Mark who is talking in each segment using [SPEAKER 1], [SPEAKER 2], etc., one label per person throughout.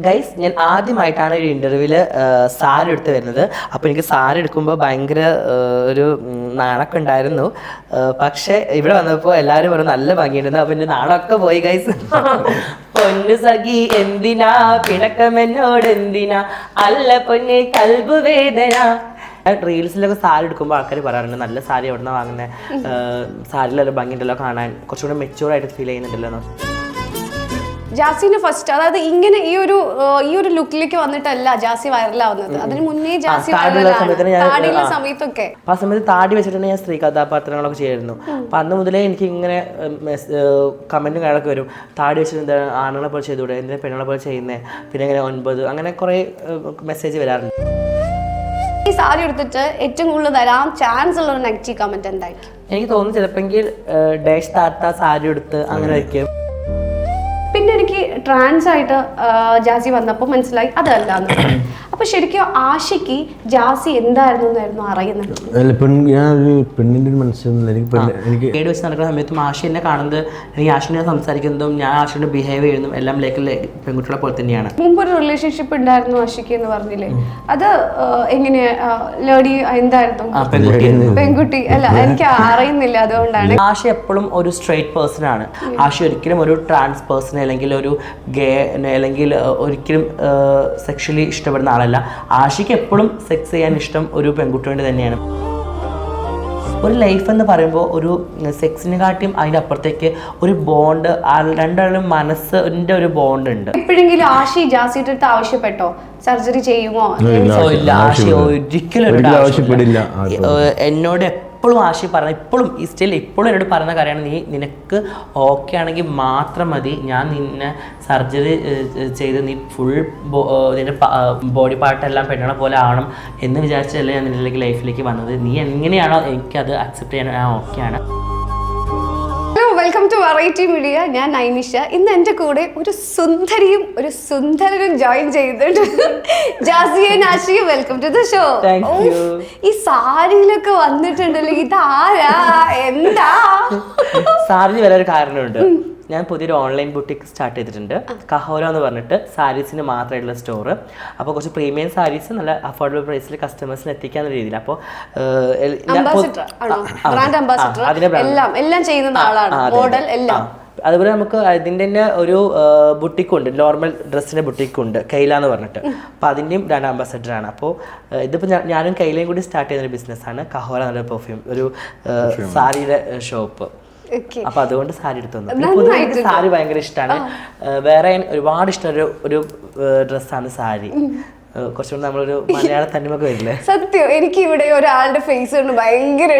[SPEAKER 1] Guys, ഞാൻ ആദ്യമായിട്ടാണ് ഒരു ഇന്റർവ്യൂവില് സാരി എടുത്ത് വരുന്നത്. അപ്പോൾ എനിക്ക് സാരി എടുക്കുമ്പോൾ ഭയങ്കര ഒരു നാണൊക്കെ ഉണ്ടായിരുന്നു. പക്ഷെ ഇവിടെ വന്നപ്പോൾ എല്ലാവരും പറഞ്ഞു നല്ല ഭംഗിയുണ്ടെന്ന്. അപ്പം എൻ്റെ നാണൊക്കെ പോയി ഗൈസ്. പൊന്നു സഖി എന്തിനാ പിണക്കമെന്നോട് എന്തിനാ, അല്ല പൊന്നെ കൽബ് വേദന. റീൽസിലൊക്കെ സാരി എടുക്കുമ്പോൾ ആൾക്കാർ പറയാറുണ്ട് നല്ല സാരി എവിടെ നിന്നാണ് വാങ്ങുന്നത്, സാരിയിലെല്ലാം ഭംഗിയുണ്ടല്ലോ കാണാൻ, കുറച്ചുകൂടെ മെച്ചൂർഡായിട്ട് ഫീൽ ചെയ്യുന്നുണ്ടല്ലോ.
[SPEAKER 2] ജാസിന് ഫസ്റ്റ്, അതായത് ഇങ്ങനെ ഈ ഒരു ലുക്കിലേക്ക് വന്നിട്ടല്ല ജാസി വൈറലാവുന്നത്. അതിന് മുന്നേ ജാസി താടിയുള്ള സമയത്തൊക്കെ
[SPEAKER 1] ആ സമയത്ത് താടി വെച്ചിട്ടുണ്ടെങ്കിൽ ഞാൻ സ്ത്രീ കഥാപാത്രങ്ങളൊക്കെ ചെയ്യായിരുന്നു. അപ്പൊ അന്ന് മുതലേ എനിക്ക് ഇങ്ങനെ കമന്റും കാര്യങ്ങളൊക്കെ വരും, താടി വെച്ചിട്ട് ആണുങ്ങളെ പോലെ ചെയ്തുകൂടെ, എന്തിനാ പെണ്ണുങ്ങളെ പോലെ ചെയ്യുന്നത്, പിന്നെ ഇങ്ങനെ 9 അങ്ങനെ കുറെ മെസ്സേജ് വരാറുണ്ട്.
[SPEAKER 2] ഈ സാരി എടുത്തിട്ട് ഏറ്റവും കൂടുതൽ തരാൻ ചാൻസ് ഉള്ള ഒരു നെഗറ്റീവ് കമന്റ് എന്തായിരിക്കും?
[SPEAKER 1] എനിക്ക് തോന്നുന്നു ചിലപ്പോൾ ഡാഷ് താത്ത സാരി എടുത്ത് അങ്ങനെ വയ്ക്കും.
[SPEAKER 2] പിന്നെ എനിക്ക് ട്രാൻസ് ആയിട്ട് ജാസി വന്നപ്പോൾ മനസ്സിലായി അതല്ലാന്ന്. അപ്പൊ ശരിക്കും ആഷിക്ക് ജാസി എന്തായിരുന്നു എന്നായിരുന്നു അറിയുന്നത്.
[SPEAKER 1] കേട് വെച്ച് നടക്കുന്ന സമയത്തും ആഷി എന്നെ കാണുന്നത്, എനിക്ക് ആഷിനെ സംസാരിക്കുന്നതും ഞാൻ ആഷിനെ ബിഹേവ് ചെയ്യുന്നതും എല്ലാം പെൺകുട്ടികളെ പോലെ തന്നെയാണ്.
[SPEAKER 2] മുമ്പൊരു റിലേഷൻഷിപ്പ് ഉണ്ടായിരുന്നു ആഷിക്ക് എന്ന് പറഞ്ഞില്ലേ, അത് എങ്ങനെയാ ലേഡി എന്തായിരുന്നു? പെൺകുട്ടി അല്ല, എനിക്ക് അറിയുന്നില്ല, അതുകൊണ്ടാണ്.
[SPEAKER 1] ആഷി എപ്പോഴും ഒരു സ്ട്രെയിറ്റ് പേഴ്സൺ ആണ്. ആഷി ഒരിക്കലും ഒരു ട്രാൻസ് പേഴ്സൺ അല്ലെങ്കിൽ ഒരു ഗേ അല്ലെങ്കിൽ ഒരിക്കലും സെക്ഷലി ഇഷ്ടപ്പെടുന്ന ആളല്ല. ആഷിക്ക് എപ്പോഴും സെക്സ് ചെയ്യാൻ ഇഷ്ടം ഒരു പെൺകുട്ടിയോട് തന്നെയാണ്. ഒരു ലൈഫ് എന്ന് പറയുമ്പോൾ ഒരു സെക്സിനെ കാട്ടിയും അതിൻ്റെ അപ്പുറത്തേക്ക് ഒരു ബോണ്ട്, രണ്ടാളും മനസ്സിൻ്റെ ഒരു ബോണ്ട് ഉണ്ട്.
[SPEAKER 2] എപ്പോഴെങ്കിലും ആഷി ജാസിയുടെ അടുത്ത് ആവശ്യപ്പെട്ടോ സർജറി ചെയ്യുമോ?
[SPEAKER 1] ഇല്ല, ആഷി ഒരിക്കലും ആവശ്യപ്പെടില്ല. എന്നോട് എപ്പോഴും ആഷി പറഞ്ഞ, ഇപ്പോഴും ഈ സ്റ്റിൽ ഇപ്പോഴും എന്നോട് പറയുന്ന കാര്യമാണ്, നിനക്ക് ഓക്കെ ആണെങ്കിൽ മാത്രം മതി, ഞാൻ നിന്നെ സർജറി ചെയ്ത് നീ ഫുൾ നിന്റെ ബോഡി പാർട്ടെല്ലാം പെണ്ണുങ്ങളെ പോലെ ആവണം എന്ന് വിചാരിച്ചല്ലേ ഞാൻ നിന്നിലേക്ക് ലൈഫിലേക്ക് വന്നത്. നീ എങ്ങനെയാണോ എനിക്കത് അക്സെപ്റ്റ് ചെയ്യാൻ ഞാൻ ഓക്കെയാണ്.
[SPEAKER 2] Welcome to variety media. ഞാൻ നൈനിഷ. ഇന്ന് എൻ്റെ കൂടെ ഒരു സുന്ദരിയും ഒരു സുന്ദരനും ജോയിൻ ചെയ്തിട്ടുണ്ട്. Jasiya Nashiya, welcome to the show. ഈ സാരിയിലൊക്കെ വന്നിട്ടുണ്ടല്ലോ, ഇതാരാ, എന്താ?
[SPEAKER 1] സാരി വരാൻ കാരണമുണ്ട്. ഞാൻ പുതിയൊരു ഓൺലൈൻ ബുട്ടിക്ക് സ്റ്റാർട്ട് ചെയ്തിട്ടുണ്ട്, കഹോര എന്ന് പറഞ്ഞിട്ട്, സാരീസിന് മാത്രമായിട്ടുള്ള സ്റ്റോർ. അപ്പോൾ കുറച്ച് പ്രീമിയം സാരീസ് നല്ല അഫോർഡബിൾ പ്രൈസിൽ കസ്റ്റമേഴ്സിന് എത്തിക്കാവുന്ന രീതിയിൽ. അപ്പോൾ അതുപോലെ നമുക്ക് ഇതിൻ്റെ തന്നെ ഒരു ബുട്ടിക്കുണ്ട്, നോർമൽ ഡ്രസ്സിൻ്റെ ബുട്ടിക്കുണ്ട്, കൈല എന്ന് പറഞ്ഞിട്ട്. അപ്പോൾ അതിൻ്റെയും ബ്രാൻഡ് അംബാസഡറാണ്. അപ്പോൾ ഇതിപ്പോൾ ഞാനും കൈലയും കൂടി സ്റ്റാർട്ട് ചെയ്യുന്ന ഒരു ബിസിനസ്സാണ് കഹോര എന്നുള്ള പെർഫ്യൂം, ഒരു സാരിയുടെ ഷോപ്പ്. അപ്പൊ അതുകൊണ്ട് സാരി എടുത്തു വന്നു. പൊതുവെ എനിക്ക് സാരി ഭയങ്കര ഇഷ്ടമാണ്. വേറെ ഒരുപാട് ഇഷ്ടമുള്ള ഒരു ഡ്രസ്സാണ് സാരി. കുറച്ചുകൂടി നമ്മളൊരു മലയാള തനിമൊക്കെ വരില്ലേ?
[SPEAKER 2] സത്യം, എനിക്ക് ഇവിടെ ഒരാളുടെ ഫേസ് കൊണ്ട് ഭയങ്കര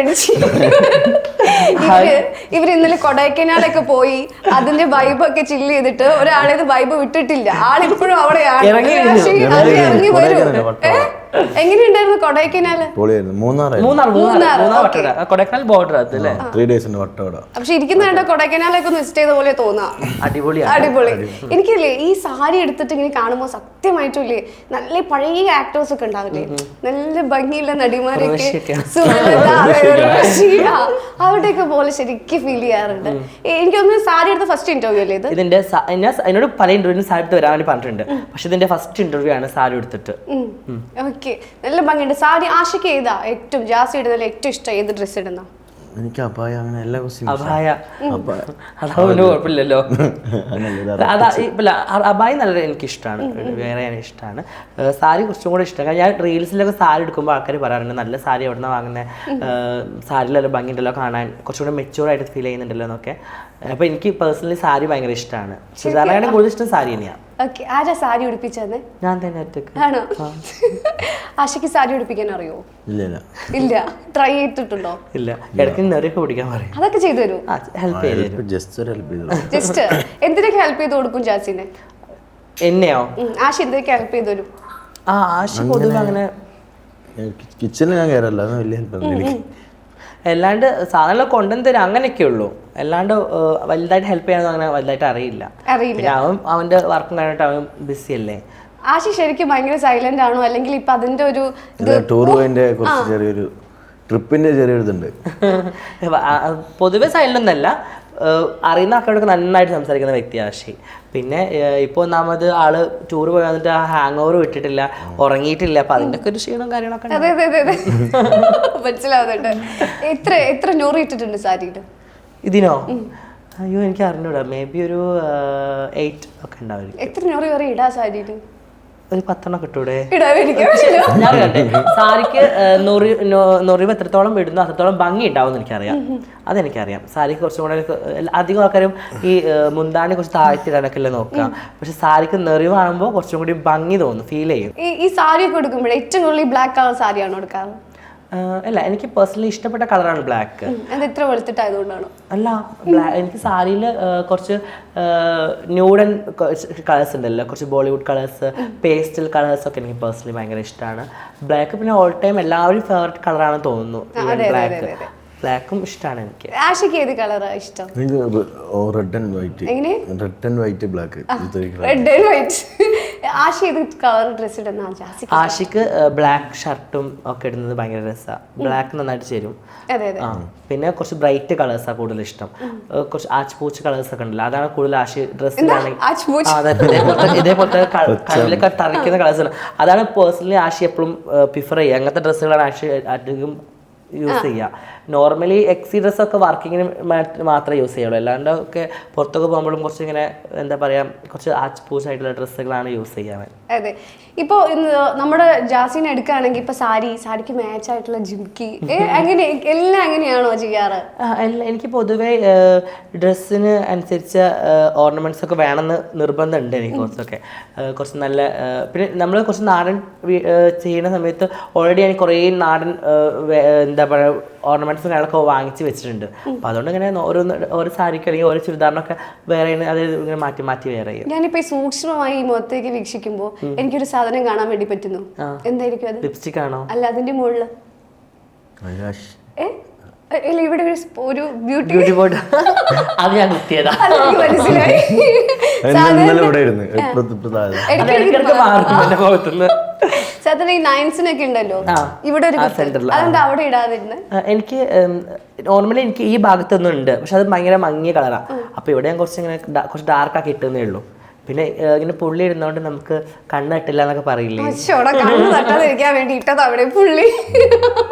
[SPEAKER 2] ഇവർ ഇന്നലെ കൊടൈക്കനാലൊക്കെ പോയി അതിന്റെ വൈബൊക്കെ ചില്ല് ചെയ്തിട്ട് ഒരാളേത് വൈബ് വിട്ടിട്ടില്ല. ആളിപ്പോഴും അവിടെയാണ്, ഇറങ്ങി വരും. എങ്ങനെയുണ്ടായിരുന്നു കൊടൈക്കനാല്? പക്ഷെ ഇരിക്കുന്ന കൊടൈക്കനാലൊക്കെ ഒന്ന് വിസിറ്റ് ചെയ്ത പോലെ തോന്നാ. അടിപൊളി. എനിക്കില്ലേ ഈ സാരി എടുത്തിട്ട് ഇങ്ങനെ കാണുമ്പോ സത്യമായിട്ടും ഇല്ലേ, നല്ല പഴയ ആക്ടേഴ്സ് ഒക്കെ ഉണ്ടാവില്ലേ, നല്ല ഭംഗിയുള്ള നടിമാരൊക്കെ, അവിടെയൊക്കെ പോലെ ശരിക്കും ഫീൽ ചെയ്യാറുണ്ട്. എനിക്കൊന്ന് സാരി എടുത്ത ഫസ്റ്റ് ഇന്റർവ്യൂ അല്ലേ ഇത്?
[SPEAKER 1] ഇതിന്റെ എന്നോട് പല ഇന്റർവ്യൂവിനും സാരി എടുത്ത് വരാൻ വേണ്ടി പറഞ്ഞിട്ടുണ്ട്. പക്ഷെ ഇതിന്റെ ഫസ്റ്റ് ഇന്റർവ്യൂ ആണ് സാരി എടുത്തിട്ട്.
[SPEAKER 2] ഓക്കെ, നല്ല ഭംഗിയുണ്ട് സാരി. ആഷിക്ക് ഏതാ ഏറ്റവും ജാസി ഇടുന്നതിൽ ഏറ്റവും ഇഷ്ടം ഏത് ഡ്രസ് ഇടുന്ന?
[SPEAKER 3] എനിക്ക് അബായ, അങ്ങനെ എല്ലാ
[SPEAKER 1] അബായ അതൊന്നും കുഴപ്പമില്ലല്ലോ. അബായ നല്ല എനിക്കിഷ്ടമാണ്, വേറെ ഇഷ്ടമാണ്. സാരി കുറച്ചും കൂടെ ഇഷ്ടമാണ്. ഞാൻ റീൽസിലൊക്കെ സാരി എടുക്കുമ്പോൾ ആൾക്കാർ പറയാറുണ്ട് നല്ല സാരി എവിടെ നിന്നാണ് വാങ്ങുന്നത്, സാരിയിലെല്ലാം ഭംഗിയുണ്ടല്ലോ കാണാൻ, കുറച്ചുകൂടെ മെച്ചൂർഡായിട്ട് ഫീൽ ചെയ്യുന്നുണ്ടല്ലോ എന്നൊക്കെ. അപ്പോൾ എനിക്ക് പേഴ്സണലി സാരി ഭയങ്കര ഇഷ്ടമാണ്. സാധാരണ കൂടുതൽ ഇഷ്ടം സാരി തന്നെയാണ്.
[SPEAKER 2] ആരാ സാരി ഉടുപ്പിച്ചത്?
[SPEAKER 1] ഞാൻ തന്നെ ഒറ്റക്ക്.
[SPEAKER 2] ആണോ? ആഷിക്ക് സാരി ഉടുപ്പിക്കാൻ അറിയോ? ഇല്ല. ട്രൈ ചെയ്തിട്ടുണ്ടോ?
[SPEAKER 1] ഇല്ല. ഇടയ്ക്ക് നെറിയൊക്കെ പിടിക്കാൻ പറയും.
[SPEAKER 2] അതൊക്കെ ചെയ്തു തരൂ?
[SPEAKER 1] ഹെൽപ്പ് ചെയ്തു.
[SPEAKER 2] ജസ്റ്റ് എന്തിനൊക്കെ ഹെൽപ്പ് ചെയ്ത് കൊടുക്കും ജാസിനെ?
[SPEAKER 1] എന്നെയോ?
[SPEAKER 2] ആഷി എന്തൊക്കെ ഹെൽപ്പ് ചെയ്തു തരും?
[SPEAKER 1] ആഷി പൊതുവെ അങ്ങനെ
[SPEAKER 3] കിച്ചണിൽ ഞാൻ കയറല്ല, വലിയ ഹെൽപ്പ്.
[SPEAKER 1] അല്ലാണ്ട് സാധാരണ കൊണ്ടുവന്ന് തരും, അങ്ങനെയൊക്കെ ഉള്ളൂ. അല്ലാണ്ട് വലുതായിട്ട് ഹെൽപ്പ് ചെയ്യാനൊന്നും അങ്ങനെ വലുതായിട്ട് അറിയില്ല. പിന്നെ അവന്റെ വർക്കും കഴിഞ്ഞിട്ട് അവൻ ബിസി അല്ലേ.
[SPEAKER 2] ആഷി ശരിക്കും ഭയങ്കര സൈലന്റ് ആണോ, അല്ലെങ്കിൽ ഇപ്പൊ അതിന്റെ ഒരു
[SPEAKER 3] ടൂർ പോയിന്റെ കുറച്ച് ചെറിയൊരു ട്രിപ്പിന്റെ ചെറിയൊരിതുണ്ട്?
[SPEAKER 1] പൊതുവെ സൈലന്റ് ഒന്നല്ല, അറിയുന്ന ആൾക്കാരോടൊക്കെ നന്നായിട്ട് സംസാരിക്കുന്ന വ്യക്തിയാണ് ആഷി. പിന്നെ ഇപ്പോൾ ഒന്നാമത് ആള് ടൂർ പോയി വന്നിട്ട് ആ ഹാങ് ഓവർ വിട്ടിട്ടില്ല, ഉറങ്ങിയിട്ടില്ല. അപ്പൊ അതിന്റെ ഒക്കെ ഒരു ക്ഷീണവും കാര്യങ്ങളൊക്കെ ഉണ്ട്.
[SPEAKER 2] അതെ അതെ അതെ അതെ മനസ്സിലാവുന്നുണ്ട്. എത്ര ഞൊറി ഇട്ടിട്ടുണ്ട് സാരിയിൽ?
[SPEAKER 1] ഇതിനോ? അയ്യോ എനിക്ക് അറിഞ്ഞൂടാ. മേ ബി ഒരു 8 ഒക്കെ ഉണ്ടാവും.
[SPEAKER 2] എത്ര ഞൊറി വരെ ഇടാ സാരിയിൽ?
[SPEAKER 1] ഒരു 10 കിട്ടൂടെ?
[SPEAKER 2] ഇടാൻ
[SPEAKER 1] ഞാൻ കേട്ടെ സാരിക്ക് നൊറിവ് എത്രത്തോളം ഇടുന്നു അത്രത്തോളം ഭംഗി ഉണ്ടാവും എനിക്കറിയാം. അതെനിക്കറിയാം. സാരിക്ക് കുറച്ചും കൂടെ അധികം ആൾക്കാരും ഈ മുന്താണി കുറച്ച് താഴ്ത്തിടാനൊക്കെ അല്ലേ നോക്കാം. പക്ഷെ സാരിക്ക് നെറിവാകുമ്പോൾ കുറച്ചും കൂടി ഭംഗി തോന്നും, ഫീൽ ചെയ്യും.
[SPEAKER 2] ഈ സാരി ഒക്കെ എടുക്കുമ്പോഴേ ഏറ്റവും കൂടുതൽ ബ്ലാക്ക് കളർ സാരിയാണോ എടുക്കാറ്?
[SPEAKER 1] അല്ല, എനിക്ക് പേഴ്സണലി ഇഷ്ടപ്പെട്ട കളറാണ് ബ്ലാക്ക്.
[SPEAKER 2] അത് ഇത്ര വെളുത്തിട്ടായതുകൊണ്ടാണോ?
[SPEAKER 1] അല്ല, എനിക്ക് സാരിയിൽ കുറച്ച് ന്യൂഡൻ കളേഴ്സ് ഉണ്ടല്ലോ, കുറച്ച് ബോളിവുഡ് കളേഴ്സ്, പേസ്റ്റൽ കളേഴ്സ് ഒക്കെ എനിക്ക് പേഴ്സണലി ഭയങ്കര ഇഷ്ടമാണ്. ബ്ലാക്ക് പിന്നെ ഓൾ ടൈം എല്ലാവരും ഫേവറേറ്റ് കളറാണെന്ന് തോന്നുന്നു. ബ്ലാക്കും ഇഷ്ടമാണ് എനിക്ക്.
[SPEAKER 2] ആഷിക്ക് ഏത് കളറാണ് ഇഷ്ടം?
[SPEAKER 3] Red and white.
[SPEAKER 2] എങ്ങനെ?
[SPEAKER 3] Red and white black.
[SPEAKER 2] Red and white. Ashi ഏത് കളർ ഡ്രസ് ഇടുന്ന?
[SPEAKER 1] ആഷിക്ക് ബ്ലാക്ക് ഷർട്ടും ഒക്കെ ഇടുന്നത് ഭയങ്കര രസമാണ്. ബ്ലാക്ക് നന്നായിട്ട് ചേരും. പിന്നെ കുറച്ച് ബ്രൈറ്റ് കളേഴ്സാണ് കൂടുതൽ ഇഷ്ടം. കുറച്ച് ആച്ച് കളേഴ്സ് ഒക്കെ ഉണ്ടല്ലോ, അതാണ് കൂടുതൽ ആഷി ഡ്രസ്സിലാണെങ്കിൽ ഇതേപോലത്തെ കണ്ണിലൊക്കെ തറയ്ക്കുന്ന കളേഴ്സ് അതാണ് പേഴ്സണലി ആഷി എപ്പോഴും പ്രിഫർ ചെയ്യുക. അങ്ങനത്തെ ഡ്രസ്സുകളാണ് ആഷി അധികം യൂസ് ചെയ്യുക. നോർമലി എക്സി ഡ്രസ്സൊക്കെ വർക്കിങ്ങിന് മാത്രമേ യൂസ് ചെയ്യുള്ളൂ. അല്ലാണ്ട് ഒക്കെ പുറത്തൊക്കെ പോകുമ്പോഴും കുറച്ച് ഇങ്ങനെ എന്താ പറയുക, കുറച്ച് ആയിട്ടുള്ള ഡ്രസ്സുകളാണ് യൂസ് ചെയ്യാൻ.
[SPEAKER 2] അതെ. ഇപ്പോൾ നമ്മുടെ ജാസിനെ എടുക്കുകയാണെങ്കിൽ ഇപ്പൊ സാരിക്ക് മാച്ച് ആയിട്ടുള്ള ജിംക്കി അങ്ങനെ എല്ലാം അങ്ങനെയാണോ ചെയ്യാറ്?
[SPEAKER 1] എനിക്ക് പൊതുവേ ഡ്രസ്സിന് അനുസരിച്ച ഓർണമെന്റ്സ് ഒക്കെ വേണമെന്ന് നിർബന്ധമുണ്ട് എനിക്ക്. കുറച്ച് നല്ല പിന്നെ നമ്മൾ കുറച്ച് നാടൻ ചെയ്യുന്ന സമയത്ത് ഓൾറെഡി എനിക്ക് കുറേ നാടൻ എന്താ പറയുക ഓർണമെന്റ്സും കാര്യങ്ങളൊക്കെ വാങ്ങിച്ച് വെച്ചിട്ടുണ്ട്. അപ്പോൾ അതുകൊണ്ട് ഇങ്ങനെ ഓരോ സാരിക്ക് അല്ലെങ്കിൽ ഓരോ ചുരിദാറിനൊക്കെ വേറെ അത് ഇങ്ങനെ മാറ്റി മാറ്റി വേറെ ചെയ്യും.
[SPEAKER 2] ഞാനിപ്പോൾ ഈ സൂക്ഷ്മമായി മുഖത്തേക്ക് വീക്ഷിക്കുമ്പോൾ എനിക്കൊരു സാധനം കാണാൻ വേണ്ടി പറ്റുന്നു. എന്തായിരിക്കും അത്?
[SPEAKER 1] ലിപ്സ്റ്റിക് ആണോ?
[SPEAKER 2] അല്ല, അതിന്റെ മുകളില് ഇവിടെ ഒരു ബ്യൂട്ടി ബോർഡ്.
[SPEAKER 1] അത് ഞാൻ കുത്തിയതാ.
[SPEAKER 2] മനസ്സിലായി. സാധാരണ ഈ നയൻസിനൊക്കെ ഉണ്ടല്ലോ ഇവിടെ ഒരു അതെന്താ അവിടെ ഇടാതിരുന്നത്?
[SPEAKER 1] എനിക്ക് നോർമലി എനിക്ക് ഈ ഭാഗത്തൊന്നും ഉണ്ട്, പക്ഷെ അത് ഭയങ്കര മങ്ങിയ കളറാണ്. അപ്പൊ ഇവിടെ ഞാൻ കുറച്ച് ഡാർക്ക് ആക്കി ഇട്ടുന്നേ ഉള്ളൂ. പിന്നെ ഇങ്ങനെ പുള്ളി ഇടുന്നോണ്ട് നമുക്ക് കണ്ണ് തട്ടില്ല എന്നൊക്കെ പറയില്ലേ?
[SPEAKER 2] കണ്ണ് തട്ടാതിരിക്കാൻ വേണ്ടി ഇട്ടത് അവിടെ പുള്ളി.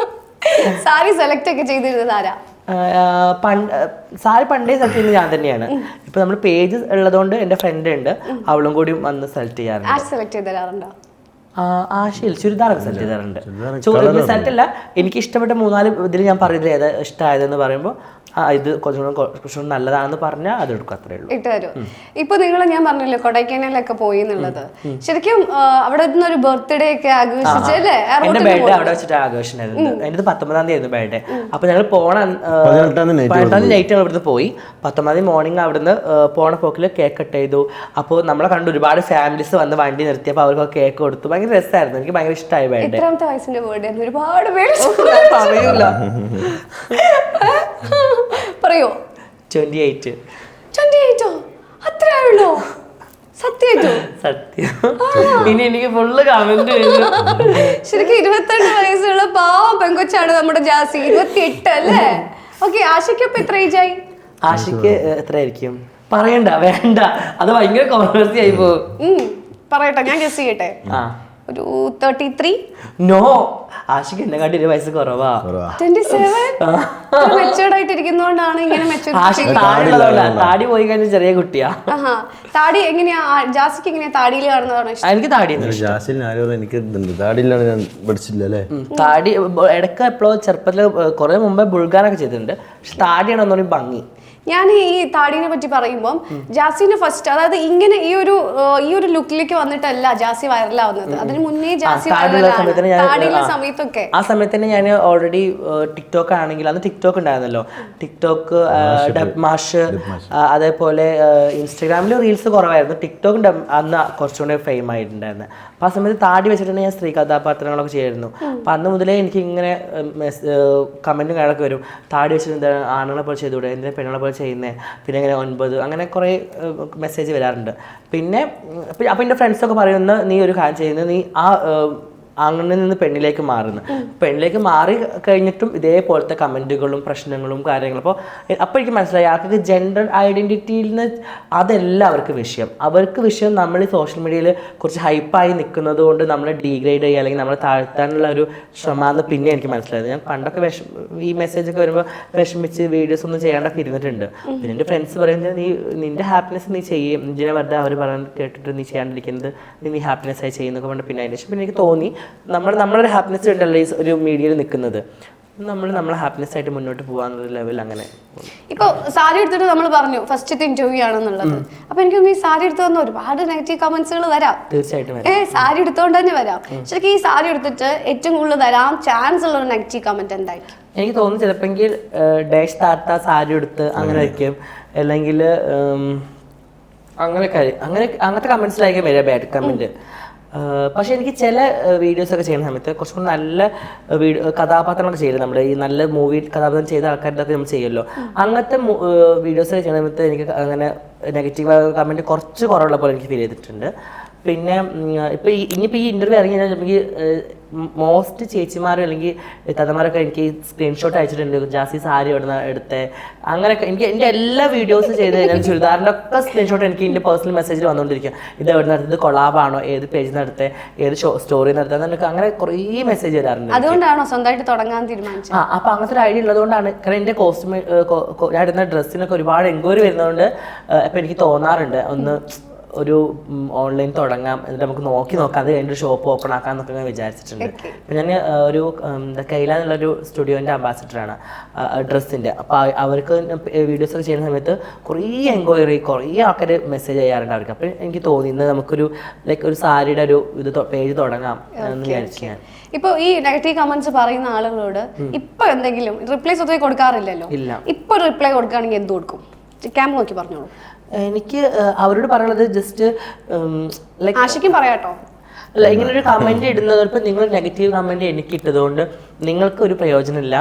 [SPEAKER 2] സാരി സെലക്ട് ഒക്കെ ചെയ്തിരുന്നത് ആരാ?
[SPEAKER 1] സാരി പണ്ടേ സെലക്ട് ചെയ്യുന്നത് ഞാൻ തന്നെയാണ്. ഇപ്പൊ നമ്മൾ പേജ് ഉള്ളതുകൊണ്ട് എന്റെ ഫ്രണ്ട് ഉണ്ട്, അവളും കൂടി വന്ന് സെലക്ട് ചെയ്യാറുണ്ട്.
[SPEAKER 2] സെലക്ട് ചെയ്ത് തരാറുണ്ടോ?
[SPEAKER 1] ആശയിൽ ചുരിദാറൊക്കെ സെലക്ട് ചെയ്താറുണ്ട്. സെലക്ട് അല്ല, എനിക്ക് ഇഷ്ടപ്പെട്ട 3-4 ഇതിൽ ഞാൻ പറയുന്നത് ഏതാ ഇഷ്ടമായതെന്ന് പറയുമ്പോൾ ഇത് കുറച്ചുകൂടെ നല്ലതാണെന്ന് പറഞ്ഞാൽ അത് എടുക്കും, അത്രേ ഉള്ളൂ.
[SPEAKER 2] ഇട്ട് തരും. ഇപ്പൊ നിങ്ങൾ ഞാൻ പറഞ്ഞല്ലോ കൊടൈക്കനാലൊക്കെ പോയി എന്നുള്ളത്, ശരിക്കും അവിടെ ഒരു ബർത്ത്ഡേ ഒക്കെ ആഘോഷിച്ചല്ലേ?
[SPEAKER 1] എന്റെ ബർത്ത്ഡേ അവിടെ വെച്ചിട്ട് ആഘോഷിച്ചായിരുന്നു. എന്റെ 19-ാം തീയതി ആയിരുന്നു ബർത്ത്ഡേ. അപ്പൊ ഞങ്ങൾ 18-ാം തീയതി നൈറ്റ് ഇവിടുന്ന് പോയി. 19-ാം തീയതി മോർണിംഗ് അവിടുന്ന് പോണ പോക്കിൽ കേക്ക് കട്ട് ചെയ്തു. അപ്പോൾ നമ്മളെ കണ്ട് ഒരുപാട് ഫാമിലീസ് വന്ന് വണ്ടി നിർത്തിയപ്പോൾ അവർക്ക് കേക്ക് കൊടുത്തു. ഭയങ്കര രസമായിരുന്നു, എനിക്ക് ഭയങ്കര ഇഷ്ടമായി ബർത്ത്ഡേ.
[SPEAKER 2] എത്രാമത്തെ വയസ്സിന്റെ ബർത്ത്ഡേ? ഒരുപാട് പേര്
[SPEAKER 1] പറയൂല.
[SPEAKER 2] പറയോ?
[SPEAKER 1] 28.
[SPEAKER 2] 28ഓ? അത്രയായുള്ളൂ? സത്യം.
[SPEAKER 1] ഇനി എനിക്ക് ഫുള്ള് കമന്റ്.
[SPEAKER 2] ശരിക്കും 22 വയസ്സുള്ള പാവ പെങ്കൊച്ചാണ് നമ്മുടെ ജാസി. 28 അല്ലേ? ഓക്കെ. ആഷിക്ക് ഇപ്പൊ എത്ര ഏജ് ആയി?
[SPEAKER 1] ആഷിക്ക് എത്രയായിരിക്കും? പറയണ്ട, വേണ്ട, അത് ഭയങ്കര കോൺട്രവേഴ്സി ആയി പോകും.
[SPEAKER 2] പറയട്ടെ, ഞാൻ ഗസ് ചെയ്യട്ടെ. ഒരു 33.
[SPEAKER 1] നോ, ആഷിക്ക് എന്നെ കാട്ടി 1 വയസ്സ് കുറവാ.
[SPEAKER 2] 27. മെച്ചൂർഡ് ആയിട്ടിരിക്കുന്നോണ്ടാണ് ഇങ്ങനെ
[SPEAKER 1] താടി പോയി കഴിഞ്ഞ ചെറിയ കുട്ടിയാ.
[SPEAKER 2] താടി എങ്ങനെയാ ജാസിക്ക്? എങ്ങനെയാ താടിയിൽ കാണുന്നതാണോ ഇഷ്ടം?
[SPEAKER 1] എനിക്ക് താടി താടി ഇടയ്ക്ക് എപ്പോഴും ചെറുപ്പത്തിൽ കുറെ മുമ്പേ ബുൾഗാനൊക്കെ ചെയ്തിട്ടുണ്ട്. പക്ഷെ താടിയാണ് ഒന്നുകൂടി ഭംഗി.
[SPEAKER 2] ഞാൻ ഈ താടിനെ പറ്റി പറയുമ്പോൾ ജാസിന് ഫസ്റ്റ്, അതായത് ഇങ്ങനെ ഈ ഒരു ലുക്കിലേക്ക് വന്നിട്ടല്ല ജാസി വൈറലാവുന്നത്. അതിന് മുന്നേ ജാസി താടിയുള്ള സമയത്തൊക്കെ.
[SPEAKER 1] ആ സമയത്ത് തന്നെ ഞാൻ ഓൾറെഡി ടിക്ടോക്ക് ആണെങ്കിൽ അന്ന് ടിക്ടോക്ക് ഉണ്ടായിരുന്നല്ലോ, ടിക്ടോക്ക്, ഡബ്മാഷ്, അതേപോലെ ഇൻസ്റ്റാഗ്രാമിൽ റീൽസ് കുറവായിരുന്നു. ടിക്ടോക്ക് അന്ന് കുറച്ചുകൂടെ ഫെയിം ആയിട്ടുണ്ടായിരുന്നു. അപ്പോൾ ആ സമയത്ത് താടി വെച്ചിട്ടുണ്ടെങ്കിൽ ഞാൻ സ്ത്രീ കഥാപാത്രങ്ങളൊക്കെ ചെയ്യായിരുന്നു. അപ്പം അന്ന് മുതലേ എനിക്ക് ഇങ്ങനെ കമൻറ്റും കാര്യങ്ങളൊക്കെ വരും, താടി വെച്ചിട്ട് എന്താ ആണുങ്ങളെ പോലെ ചെയ്തുകൂടെ, എന്തിനാ പെണ്ണുങ്ങളെ പോലെ ചെയ്യുന്നത്, പിന്നെ ഇങ്ങനെ 9 അങ്ങനെ കുറേ മെസ്സേജ് വരാറുണ്ട്. പിന്നെ അപ്പോൾ എൻ്റെ ഫ്രണ്ട്സൊക്കെ പറയുന്നത് നീ ഒരു കാര്യം ചെയ്യുന്നത്, നീ ആ അങ്ങനെ നിന്ന് പെണ്ണിലേക്ക് മാറുന്നു. പെണ്ണിലേക്ക് മാറി കഴിഞ്ഞിട്ടും ഇതേപോലത്തെ കമൻറ്റുകളും പ്രശ്നങ്ങളും കാര്യങ്ങളും. അപ്പോൾ എനിക്ക് മനസ്സിലായി ആൾക്ക് ജെൻഡർ ഐഡൻറ്റിറ്റിയിൽ നിന്ന് അതല്ല അവർക്ക് വിഷയം. അവർക്ക് വിഷയം നമ്മൾ ഈ സോഷ്യൽ മീഡിയയിൽ കുറച്ച് ഹൈപ്പായി നിൽക്കുന്നത് കൊണ്ട് നമ്മളെ ഡീഗ്രേഡ് ചെയ്യുക അല്ലെങ്കിൽ നമ്മളെ താഴ്ത്താനുള്ള ഒരു ശ്രമമാണെന്ന് പിന്നെ എനിക്ക് മനസ്സിലായത്. ഞാൻ പണ്ടൊക്കെ ഈ മെസ്സേജൊക്കെ വരുമ്പോൾ വിഷമിച്ച് വീഡിയോസ് ഒന്നും ചെയ്യാണ്ടൊക്കെ ഇരുന്നിട്ടുണ്ട്. പിന്നെ എൻ്റെ ഫ്രണ്ട്സ് പറയുന്നത് നിന്റെ ഹാപ്പിനെസ് നീ ചെയ്യും, ഇതിനെ വെറുതെ അവർ പറയുന്നത് കേട്ടിട്ട് നീ ചെയ്യാണ്ടിരിക്കുന്നത് നീ ഹാപ്പിനെസ് ആയി ചെയ്യുന്നൊക്കെ കൊണ്ട് പിന്നെ അതിന് ശേഷം പിന്നെ എനിക്ക് തോന്നി നമ്മളൊരു ഹാപ്പിനെസ് ഉണ്ടല്ലോ ഈ ഒരു മീഡിയയിൽ നിൽക്കുന്നത്, നമ്മളെ ഹാപ്പിനെസ് ആയിട്ട് മുന്നോട്ട് പോകാനുള്ള ലെവൽ. അങ്ങനെ
[SPEAKER 2] ഇപ്പൊ സാരി എടുത്തിട്ട് നമ്മൾ പറഞ്ഞു ഫസ്റ്റത്തെ ഇന്റർവ്യൂ ആണെന്നുള്ളത്. അപ്പൊ എനിക്കൊന്ന് ഈ സാരി എടുത്തു വന്ന ഒരുപാട് നെഗറ്റീവ് കമന്റ്സുകൾ വരാം.
[SPEAKER 1] തീർച്ചയായിട്ടും
[SPEAKER 2] സാരി എടുത്തോണ്ട് തന്നെ വരാം. ശരിക്കും ഈ സാരി എടുത്തിട്ട് ഏറ്റവും കൂടുതൽ വരാൻ ചാൻസ് ഉള്ള ഒരു നെഗറ്റീവ് കമന്റ് എന്തായിരിക്കും?
[SPEAKER 1] എനിക്ക് തോന്നുന്നു ചിലപ്പോൾ ഡാഷ് താത്ത സാരി എടുത്ത് അങ്ങനെ വയ്ക്കും, അല്ലെങ്കിൽ അങ്ങനത്തെ കമന്റ്സിലായിരിക്കും വരിക ബാഡ് കമന്റ്. പക്ഷെ എനിക്ക് ചില വീഡിയോസൊക്കെ ചെയ്യുന്ന സമയത്ത് കുറച്ചും കൂടി നല്ല കഥാപാത്രങ്ങളൊക്കെ ചെയ്യില്ല, നമ്മുടെ ഈ നല്ല മൂവി കഥാപാത്രം ചെയ്ത ആൾക്കാരുടെ നമ്മൾ ചെയ്യുമല്ലോ, അങ്ങനത്തെ വീഡിയോസൊക്കെ ചെയ്യുന്ന സമയത്ത് എനിക്ക് അങ്ങനെ നെഗറ്റീവ് കമൻറ്റ് കുറച്ച് കുറവുള്ള പോലെ എനിക്ക് ഫീൽ ചെയ്തിട്ടുണ്ട്. പിന്നെ ഇനിയിപ്പോൾ ഈ ഇൻ്റർവ്യൂ ഇറങ്ങി കഴിഞ്ഞാൽ എനിക്ക് മോസ്റ്റ് ചേച്ചിമാരും അല്ലെങ്കിൽ തത്തമാരൊക്കെ എനിക്ക് സ്ക്രീൻഷോട്ട് അയച്ചിട്ടുണ്ട്, ജാസി സാരി എടുത്തേ അങ്ങനെയൊക്കെ. എനിക്ക് എൻ്റെ എല്ലാ വീഡിയോസ് ചെയ്ത് കഴിഞ്ഞാൽ ചുരിദാറിൻ്റെ ഒക്കെ സ്ക്രീൻഷോട്ട് എനിക്ക് എൻ്റെ പേഴ്സണൽ മെസ്സേജിൽ വന്നുകൊണ്ടിരിക്കുക. ഇത് എവിടെ നിന്ന് എടുത്തത്, കൊളാബാണോ, ഏത് പേജിൽ നിന്ന് എടുത്തേ, ഏത് സ്റ്റോറി നടത്തുക എന്നൊക്കെ അങ്ങനെ കുറേ മെസ്സേജ് വരാറുണ്ട്.
[SPEAKER 2] അതുകൊണ്ടാണോ സ്വന്തമായിട്ട് തുടങ്ങാൻ തീരുമാനിച്ചത്?
[SPEAKER 1] അപ്പോൾ അങ്ങനത്തെ ഒരു ഐഡിയ ഉള്ളതുകൊണ്ടാണ്. കാരണം എൻ്റെ കോസ്റ്റ്യൂം ഞാൻ ഇടുന്ന ഡ്രസ്സിനൊക്കെ ഒരുപാട് എൻക്വയറി വരുന്നതുകൊണ്ട് ഇപ്പോൾ എനിക്ക് തോന്നാറുണ്ട് ഒന്ന് ഒരു ഓൺലൈൻ തുടങ്ങാം, എന്നിട്ട് നമുക്ക് നോക്കാം, അത് കഴിഞ്ഞിട്ട് ഷോപ്പ് ഓപ്പൺ ആക്കാം എന്നൊക്കെ ഞാൻ വിചാരിച്ചിട്ടുണ്ട്. അപ്പം ഞാൻ ഒരു കൈല എന്നുള്ളൊരു സ്റ്റുഡിയോൻ്റെ അംബാസിഡറാണ് ഡ്രസ്സിൻ്റെ. അപ്പോൾ അവർക്ക് വീഡിയോസൊക്കെ ചെയ്യുന്ന സമയത്ത് കുറേ എൻക്വയറി, കുറേ ആൾക്കാർ മെസ്സേജ് ചെയ്യാറുണ്ട് അവർക്ക്. അപ്പം എനിക്ക് തോന്നി ഇന്ന് നമുക്കൊരു ഒരു സാരിയുടെ ഒരു പേജ് തുടങ്ങാം എന്ന് വിചാരിച്ചു ഞാൻ.
[SPEAKER 2] ഇപ്പൊ ഈ നെഗറ്റീവ് കമന്റ്സ് പറയുന്ന ആളുകളോട് ഇപ്പൊ എന്തെങ്കിലും റിപ്ലൈ സ്വന്തം കൊടുക്കാറില്ലല്ലോ, ഇപ്പൊ റിപ്ലൈ കൊടുക്കുകയാണെങ്കിൽ എന്ത് കൊടുക്കും? ക്യാമറ നോക്കി പറഞ്ഞോളൂ.
[SPEAKER 1] എനിക്ക് അവരോട് പറയുന്നത് ജസ്റ്റ് ലൈക്ക്
[SPEAKER 2] ആശിക്കും പറയാട്ടോ,
[SPEAKER 1] അല്ല ഇങ്ങനൊരു കമൻറ്റ് ഇടുന്നത് ഇപ്പം നിങ്ങൾ നെഗറ്റീവ് കമൻറ്റ് എനിക്ക് ഇട്ടതുകൊണ്ട് നിങ്ങൾക്ക് ഒരു പ്രയോജനമില്ല.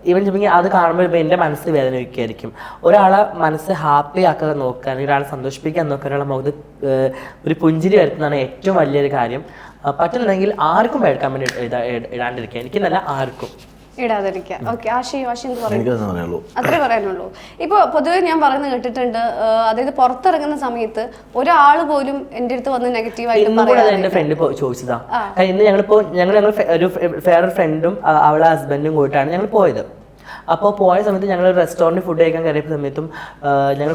[SPEAKER 1] ഈവൻ ചിലപ്പോൾ അത് കാണുമ്പോൾ ഇപ്പോൾ എൻ്റെ മനസ്സ് വേദന വയ്ക്കുമായിരിക്കും. ഒരാളെ മനസ്സ് ഹാപ്പി ആക്കാൻ നോക്കുക, അല്ലെങ്കിൽ ഒരാളെ സന്തോഷിപ്പിക്കാൻ നോക്കുക, ഒരാളെ മുഖത്ത് ഒരു പുഞ്ചിരി വരുത്തുന്നതാണ് ഏറ്റവും വലിയൊരു കാര്യം. പറ്റുന്നുണ്ടെങ്കിൽ ആർക്കും ബാഡ് കമൻറ്റ് ഇടാണ്ടിരിക്കുക, എനിക്കെന്നല്ല ആർക്കും
[SPEAKER 2] ഇടാതിരിക്കുക. ഓക്കെ, ആശി എന്ത് പറയുന്നു? അത്രേ പറയാനുള്ളൂ. ഇപ്പൊ പൊതുവെ ഞാൻ പറയുന്നത് കേട്ടിട്ടുണ്ട്, അതായത് പുറത്തിറങ്ങുന്ന സമയത്ത് ഒരാൾ പോലും എൻ്റെ അടുത്ത് വന്ന് നെഗറ്റീവായിട്ട്
[SPEAKER 1] എന്റെ ഫ്രണ്ട് ചോദിച്ചതാ. ഇന്ന് ഞങ്ങൾ ഒരു വേറൊരു ഫ്രണ്ടും അവളെ ഹസ്ബൻഡും കൂട്ടാണ് ഞങ്ങൾ പോയത്. അപ്പോൾ പോയ സമയത്ത് ഞങ്ങൾ റെസ്റ്റോറൻറ്റ് ഫുഡ് കഴിക്കാൻ കയറിയ സമയത്തും ഞങ്ങൾ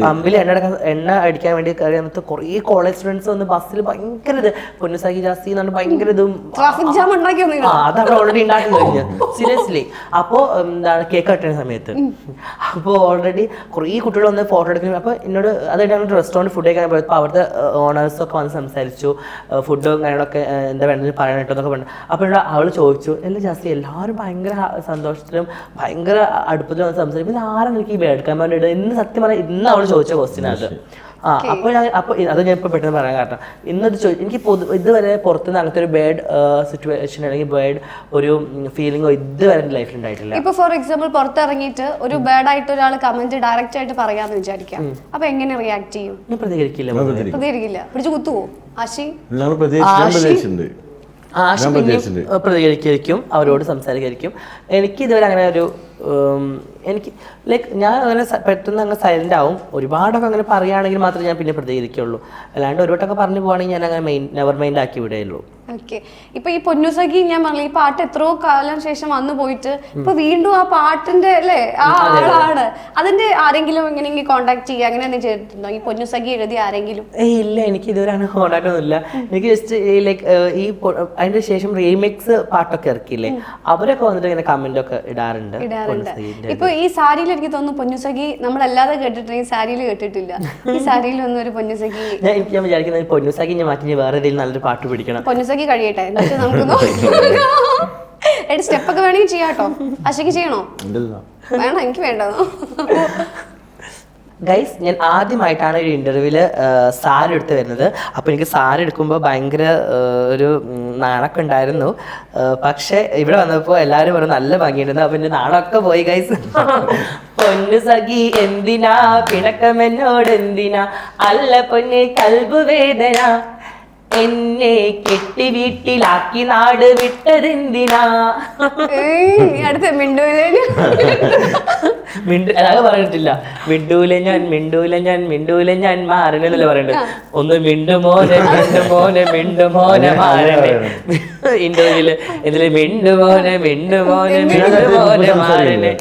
[SPEAKER 1] പമ്പിൽ എണ്ണ അടിക്കാൻ വേണ്ടി കയറിയ സമയത്ത് കുറേ കോളേജ് സ്റ്റുഡൻസ് വന്ന് ബസ്സിൽ ഭയങ്കര ഇത് പൊന്നുസാക്കി ജാസ്തി എന്നാണ് ഭയങ്കര ഇതും അതവിടെ ഓൾറെഡി ഉണ്ടാക്കി കഴിഞ്ഞു സീരിയസ്ലി. അപ്പോൾ എന്താണ് കേക്ക് കട്ടുന്ന സമയത്ത് അപ്പോൾ ഓൾറെഡി കുറേ കുട്ടികൾ വന്ന് ഫോട്ടോ എടുക്കുന്നു. അപ്പോൾ എന്നോട് അതായത് ഞങ്ങൾ റെസ്റ്റോറൻറ്റ് ഫുഡ് കഴിക്കാൻ പോയപ്പോൾ അവിടുത്തെ ഓണേഴ്സൊക്കെ വന്ന് സംസാരിച്ചു, ഫുഡും കാര്യങ്ങളൊക്കെ എന്താ വേണ്ടത് പറയാനായിട്ടോ എന്നൊക്കെ പറഞ്ഞു. അപ്പോൾ അവൾ ചോദിച്ചു, എല്ലാ ജാസ്തി എല്ലാവരും ഭയങ്കര സന്തോഷത്തിലും ഭയങ്കര അടുപ്പത്തിൽ വന്ന് സംസാരിക്കും, പിന്നെ ആരാണ് എനിക്ക് ഈ ബാഡ് കമന്റ് ഇടുക ഇന്ന്? സത്യം പറഞ്ഞാൽ ഇന്ന് അവൾ ചോദിച്ച ക്വസ്റ്റ്യൻ അത്. അപ്പോൾ അത് ഞാൻ ഇപ്പോൾ പെട്ടെന്ന് പറയാൻ കാരണം ഇന്നത് എനിക്ക് ഇതുവരെ പുറത്തുനിന്ന് അങ്ങനത്തെ ഒരു ബാഡ് സിറ്റുവേഷൻ അല്ലെങ്കിൽ ബാഡ് ഒരു ഫീലിംഗോ ഇതുവരെ എൻ്റെ ലൈഫിൽ ഉണ്ടായിട്ടില്ല.
[SPEAKER 2] ഇപ്പൊ ഫോർ എക്സാമ്പിൾ പുറത്തിറങ്ങിയിട്ട് ഒരു ബാഡ് ആയിട്ട് ഒരാൾ കമന്റ് ഡയറക്റ്റ് ആയിട്ട് പറയാന്ന് വിചാരിക്കാം, അപ്പൊ എങ്ങനെ റിയാക്ട് ചെയ്യും?
[SPEAKER 1] ഞാൻ പ്രതികരിക്കില്ല.
[SPEAKER 2] പിടിച്ചു കുത്തുവോ? ആശി
[SPEAKER 1] പ്രതികരിക്കും, അവരോട് സംസാരിക്കും. എനിക്ക് ഇതുവരെ അങ്ങനെ ഒരു എനിക്ക് ലൈക്ക് ഞാൻ അങ്ങനെ പെട്ടെന്ന് അങ്ങനെ സൈലൻ്റ് ആവും. ഒരുപാടൊക്കെ അങ്ങനെ പറയുകയാണെങ്കിൽ മാത്രമേ ഞാൻ പിന്നെ പ്രതികരിക്കുള്ളൂ, അല്ലാണ്ട് ഒരുപാടൊക്കെ പറഞ്ഞു പോവാണെങ്കിൽ ഞാൻ അങ്ങനെ നെവർ മൈൻഡ് ആക്കി വിടുകയുള്ളൂ.
[SPEAKER 2] ഓക്കെ, ഇപ്പൊ ഈ പൊന്നുസഖി ഞാൻ പറഞ്ഞു ഈ പാട്ട് എത്രയോ കാലം ശേഷം വന്നു പോയിട്ട് ഇപ്പൊ വീണ്ടും ആ പാട്ടിന്റെ അല്ലേ ആ ആളാണ്, അതിന്റെ ആരെങ്കിലും എങ്ങനെയെങ്കിലും കോണ്ടാക്ട് ചെയ്യുക അങ്ങനെ എന്തെങ്കിലും ചെയ്തിട്ടുണ്ടോ? ഈ പൊന്നുസഖി എഴുതി ആരെങ്കിലും?
[SPEAKER 1] ഇല്ല, എനിക്ക് ഇതുവരെ അങ്ങനെ കോണ്ടാക്ട് ഒന്നുമില്ല. എനിക്ക് ജസ്റ്റ് ലൈക്ക് ഈ അതിന്റെ ശേഷം റീമിക്സ് പാട്ടൊക്കെ ഇറക്കിയില്ലേ, അവരൊക്കെ വന്നിട്ട് ഇങ്ങനെ കമന്റ് ഒക്കെ ഇടാറുണ്ട്.
[SPEAKER 2] ഇപ്പൊ ഈ സാരിയിൽ എനിക്ക് തോന്നുന്നു പൊന്നുസഖി നമ്മളല്ലാതെ കേട്ടിട്ടുണ്ട്, ഈ സാരിയിൽ കേട്ടിട്ടില്ല. ഈ സാരിയിൽ ഒന്നും ഒരു പൊന്നുസഖി
[SPEAKER 1] ഞാൻ വിചാരിക്കുന്നത് പൊന്നുസഖി ഞാൻ മാറ്റി വേറെ ഏതെങ്കിലും നല്ലൊരു പാട്ട് പിടിക്കണം.
[SPEAKER 2] പൊന്നുസഖി കഴിയട്ടെ എന്നിട്ട് നമുക്ക് സ്റ്റെപ്പ് ഒക്കെ വേണമെങ്കിൽ ചെയ്യാട്ടോ. ആശയ്ക്ക് ചെയ്യണോ? വേണം, എനിക്ക് വേണ്ടോ?
[SPEAKER 1] ഗൈസ്, ഞാൻ ആദ്യമായിട്ടാണ് ഒരു ഇന്റർവ്യൂവില് സാരി എടുത്ത് വരുന്നത്. അപ്പോൾ എനിക്ക് സാരി എടുക്കുമ്പോൾ ഭയങ്കര ഒരു നാണൊക്കെ ഉണ്ടായിരുന്നു. പക്ഷെ ഇവിടെ വന്നപ്പോൾ എല്ലാവരും പറഞ്ഞു നല്ല ഭംഗിയുണ്ടെന്ന്. അപ്പോൾ എൻ്റെ നാണൊക്കെ പോയി ഗൈസ്. പൊന്നു സഖി എന്തിനാ പിണക്കമെന്നോട് എന്തിനാ, അല്ല പൊന്നെ കൽബ് വേദന, എന്നെ കെട്ടി വീട്ടിലാക്കി നാട് വിട്ടതെന്തിനാ.
[SPEAKER 2] അടുത്ത മിണ്ടൂലേ
[SPEAKER 1] അതൊക്കെ പറഞ്ഞിട്ടില്ല. മിണ്ടൂല ഞാൻ മാറണല്ലേ പറയണ്ടത്. ഒന്ന് മിണ്ടുമോനെ മാറണേ. ഇന്റർവ്യൂല് ഇതില് മിണ്ടുമോനെ മാറണേ.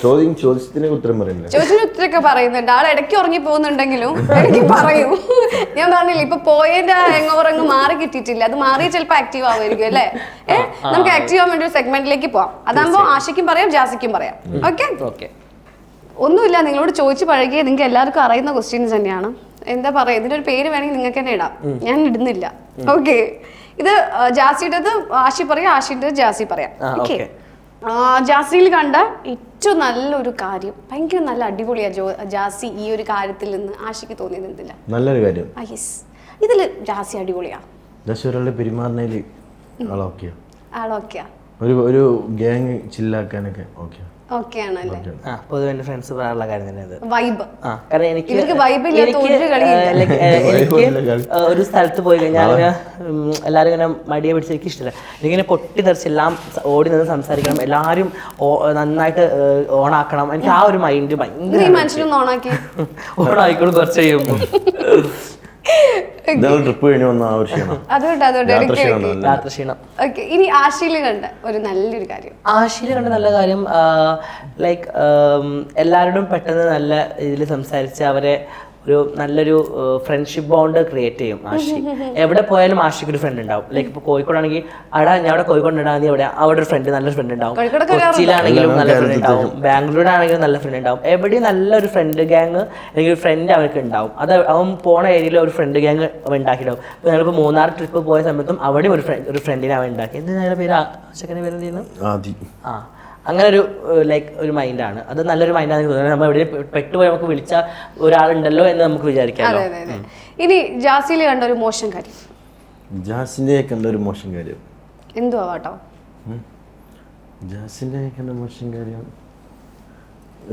[SPEAKER 3] ചോദ്യത്തിന്
[SPEAKER 2] ഉത്തരമൊക്കെ പറയുന്നുണ്ട്. ആൾ ഇടയ്ക്ക് ഉറങ്ങി പോകുന്നുണ്ടെങ്കിലും ഇടയ്ക്ക് പറയൂ. ഞാൻ പറഞ്ഞില്ല, ഇപ്പൊ പോയതിന്റെ ഹാങ് ഓവർ അങ്ങ് മാറി കിട്ടിയിട്ടില്ല. അത് മാറി ചിലപ്പോ ആക്റ്റീവ് ആവുമായിരിക്കും അല്ലേ? നമുക്ക് ആക്റ്റീവ് ആവാൻ വേണ്ടി ഒരു സെഗ്മെന്റിലേക്ക് പോവാം. അതാകുമ്പോ ആഷിക്കും പറയാം, ജാസിക്കും പറയാം. ഓക്കെ. ഒന്നുമില്ല, നിങ്ങളോട് ചോദിച്ചു പഴകിയ നിങ്ങൾക്ക് എല്ലാവർക്കും അറിയുന്ന ക്വസ്റ്റ്യൻസ് തന്നെയാണ്. എന്താ പറയാ, ഇതിന്റെ ഒരു പേര് വേണമെങ്കിൽ നിങ്ങൾക്ക് തന്നെ ഇടാം, ഞാൻ ഇടുന്നില്ല. ഓക്കെ, ഇത് ജാസിയുടേത് ആഷി പറയാം, ആഷിന്റെ ജാസി പറയാം. ഓക്കെ. ജാസിയിൽ കണ്ട ഏറ്റവും നല്ലൊരു കാര്യം, ഭയങ്കര നല്ല അടിപൊളിയാ ജാസി ഈ ഒരു കാര്യത്തിൽ നിന്ന് ആഷിക്ക് തോന്നിയത് എന്തില്ല?
[SPEAKER 3] നല്ലൊരു കാര്യം.
[SPEAKER 2] ഇതില് ജാസി അടിപൊളിയാ.
[SPEAKER 3] പെരുമാറുന്നതിൽ
[SPEAKER 2] ആളോക്കെയാ,
[SPEAKER 3] ഒരു ഗ്യാങ് ചില്ലാക്കാനൊക്കെ ഓക്കെ.
[SPEAKER 2] ഓക്കെ ആണല്ലേ?
[SPEAKER 1] പൊതുവെ എന്റെ ഫ്രണ്ട്സ് പറയാനുള്ള കാര്യം തന്നെ
[SPEAKER 2] വൈബ്.
[SPEAKER 1] കാരണം എനിക്ക് ഒരു സ്ഥലത്ത് പോയി കഴിഞ്ഞാൽ എല്ലാവരും ഇങ്ങനെ മടിയെ പിടിച്ച് എനിക്ക് ഇഷ്ടമില്ല. എനിക്കിങ്ങനെ പൊട്ടി തെറിച്ചെല്ലാം ഓടി നിന്ന് സംസാരിക്കണം, എല്ലാവരും നന്നായിട്ട് ഓണാക്കണം. എനിക്ക് ആ ഒരു മൈൻഡ് ഭയങ്കര ഓണായിക്കോളും കുറച്ച് കഴിയുമ്പോൾ.
[SPEAKER 2] ഇനി ആശയിൽ കണ്ട ഒരു നല്ലൊരു കാര്യം,
[SPEAKER 1] നല്ല കാര്യം ലൈക്ക് എല്ലാവരോടും പെട്ടെന്ന് നല്ല ഇതിൽ സംസാരിച്ച് അവരെ ഒരു നല്ലൊരു ഫ്രണ്ട്ഷിപ്പ് ബോണ്ട് ക്രിയേറ്റ് ചെയ്യും ആഷി. എവിടെ പോയാലും ആഷിക്ക് ഒരു ഫ്രണ്ട് ഉണ്ടാവും. ലൈക്ക് ഇപ്പോൾ കോഴിക്കോടാണെങ്കിൽ ഞാൻ അവിടെ കോഴിക്കോട് ഉണ്ടാകുന്ന അവിടെ ഒരു ഫ്രണ്ട്, നല്ലൊരു ഫ്രണ്ട് ഉണ്ടാവും. കൊച്ചിയിലാണെങ്കിലും നല്ല ഫ്രണ്ട് ഉണ്ടാവും, ബാംഗ്ലൂരാണെങ്കിലും നല്ല ഫ്രണ്ട് ഉണ്ടാവും. എവിടെയും നല്ലൊരു ഫ്രണ്ട് ഗ്യാങ് അല്ലെങ്കിൽ ഒരു ഫ്രണ്ട് അവർക്ക് ഉണ്ടാവും. അത് അവൻ പോണ ഏരിയയിൽ ഒരു ഫ്രണ്ട് ഗ്യാങ് അവൻ ഉണ്ടാക്കിയിട്ടുണ്ടാവും. ഇപ്പോൾ ഞങ്ങളിപ്പോൾ മൂന്നാർ ട്രിപ്പ് പോയ സമയത്തും അവിടെയും ഒരു ഫ്രണ്ടിനെ അവൻ ഉണ്ടാക്കി. എന്തിനാ പേര് ആശക്കൻ്റെ പേര് എന്തെയ്യുന്നു? അങ്ങനെ ഒരു ലൈക്ക് ഒരു മൈൻഡാണ് അത്. നല്ലൊരു മൈൻഡാണ് തോന്നുന്നത്. നമ്മൾ എവിടെ പെട്ടുപോയി നമുക്ക് വിളിച്ച ഒരാളുണ്ടല്ലോ എന്ന് നമുക്ക് വിചാരിക്കാം.
[SPEAKER 2] ഇനി ജാസിയിൽ കണ്ട ഒരു മോശം കാര്യം,
[SPEAKER 3] ജാസിന്റെ കണ്ട ഒരു മോശം കാര്യം
[SPEAKER 2] എന്തുവാ കേട്ടോ?
[SPEAKER 3] ജാസിന്റെ കണ്ട മോശം കാര്യം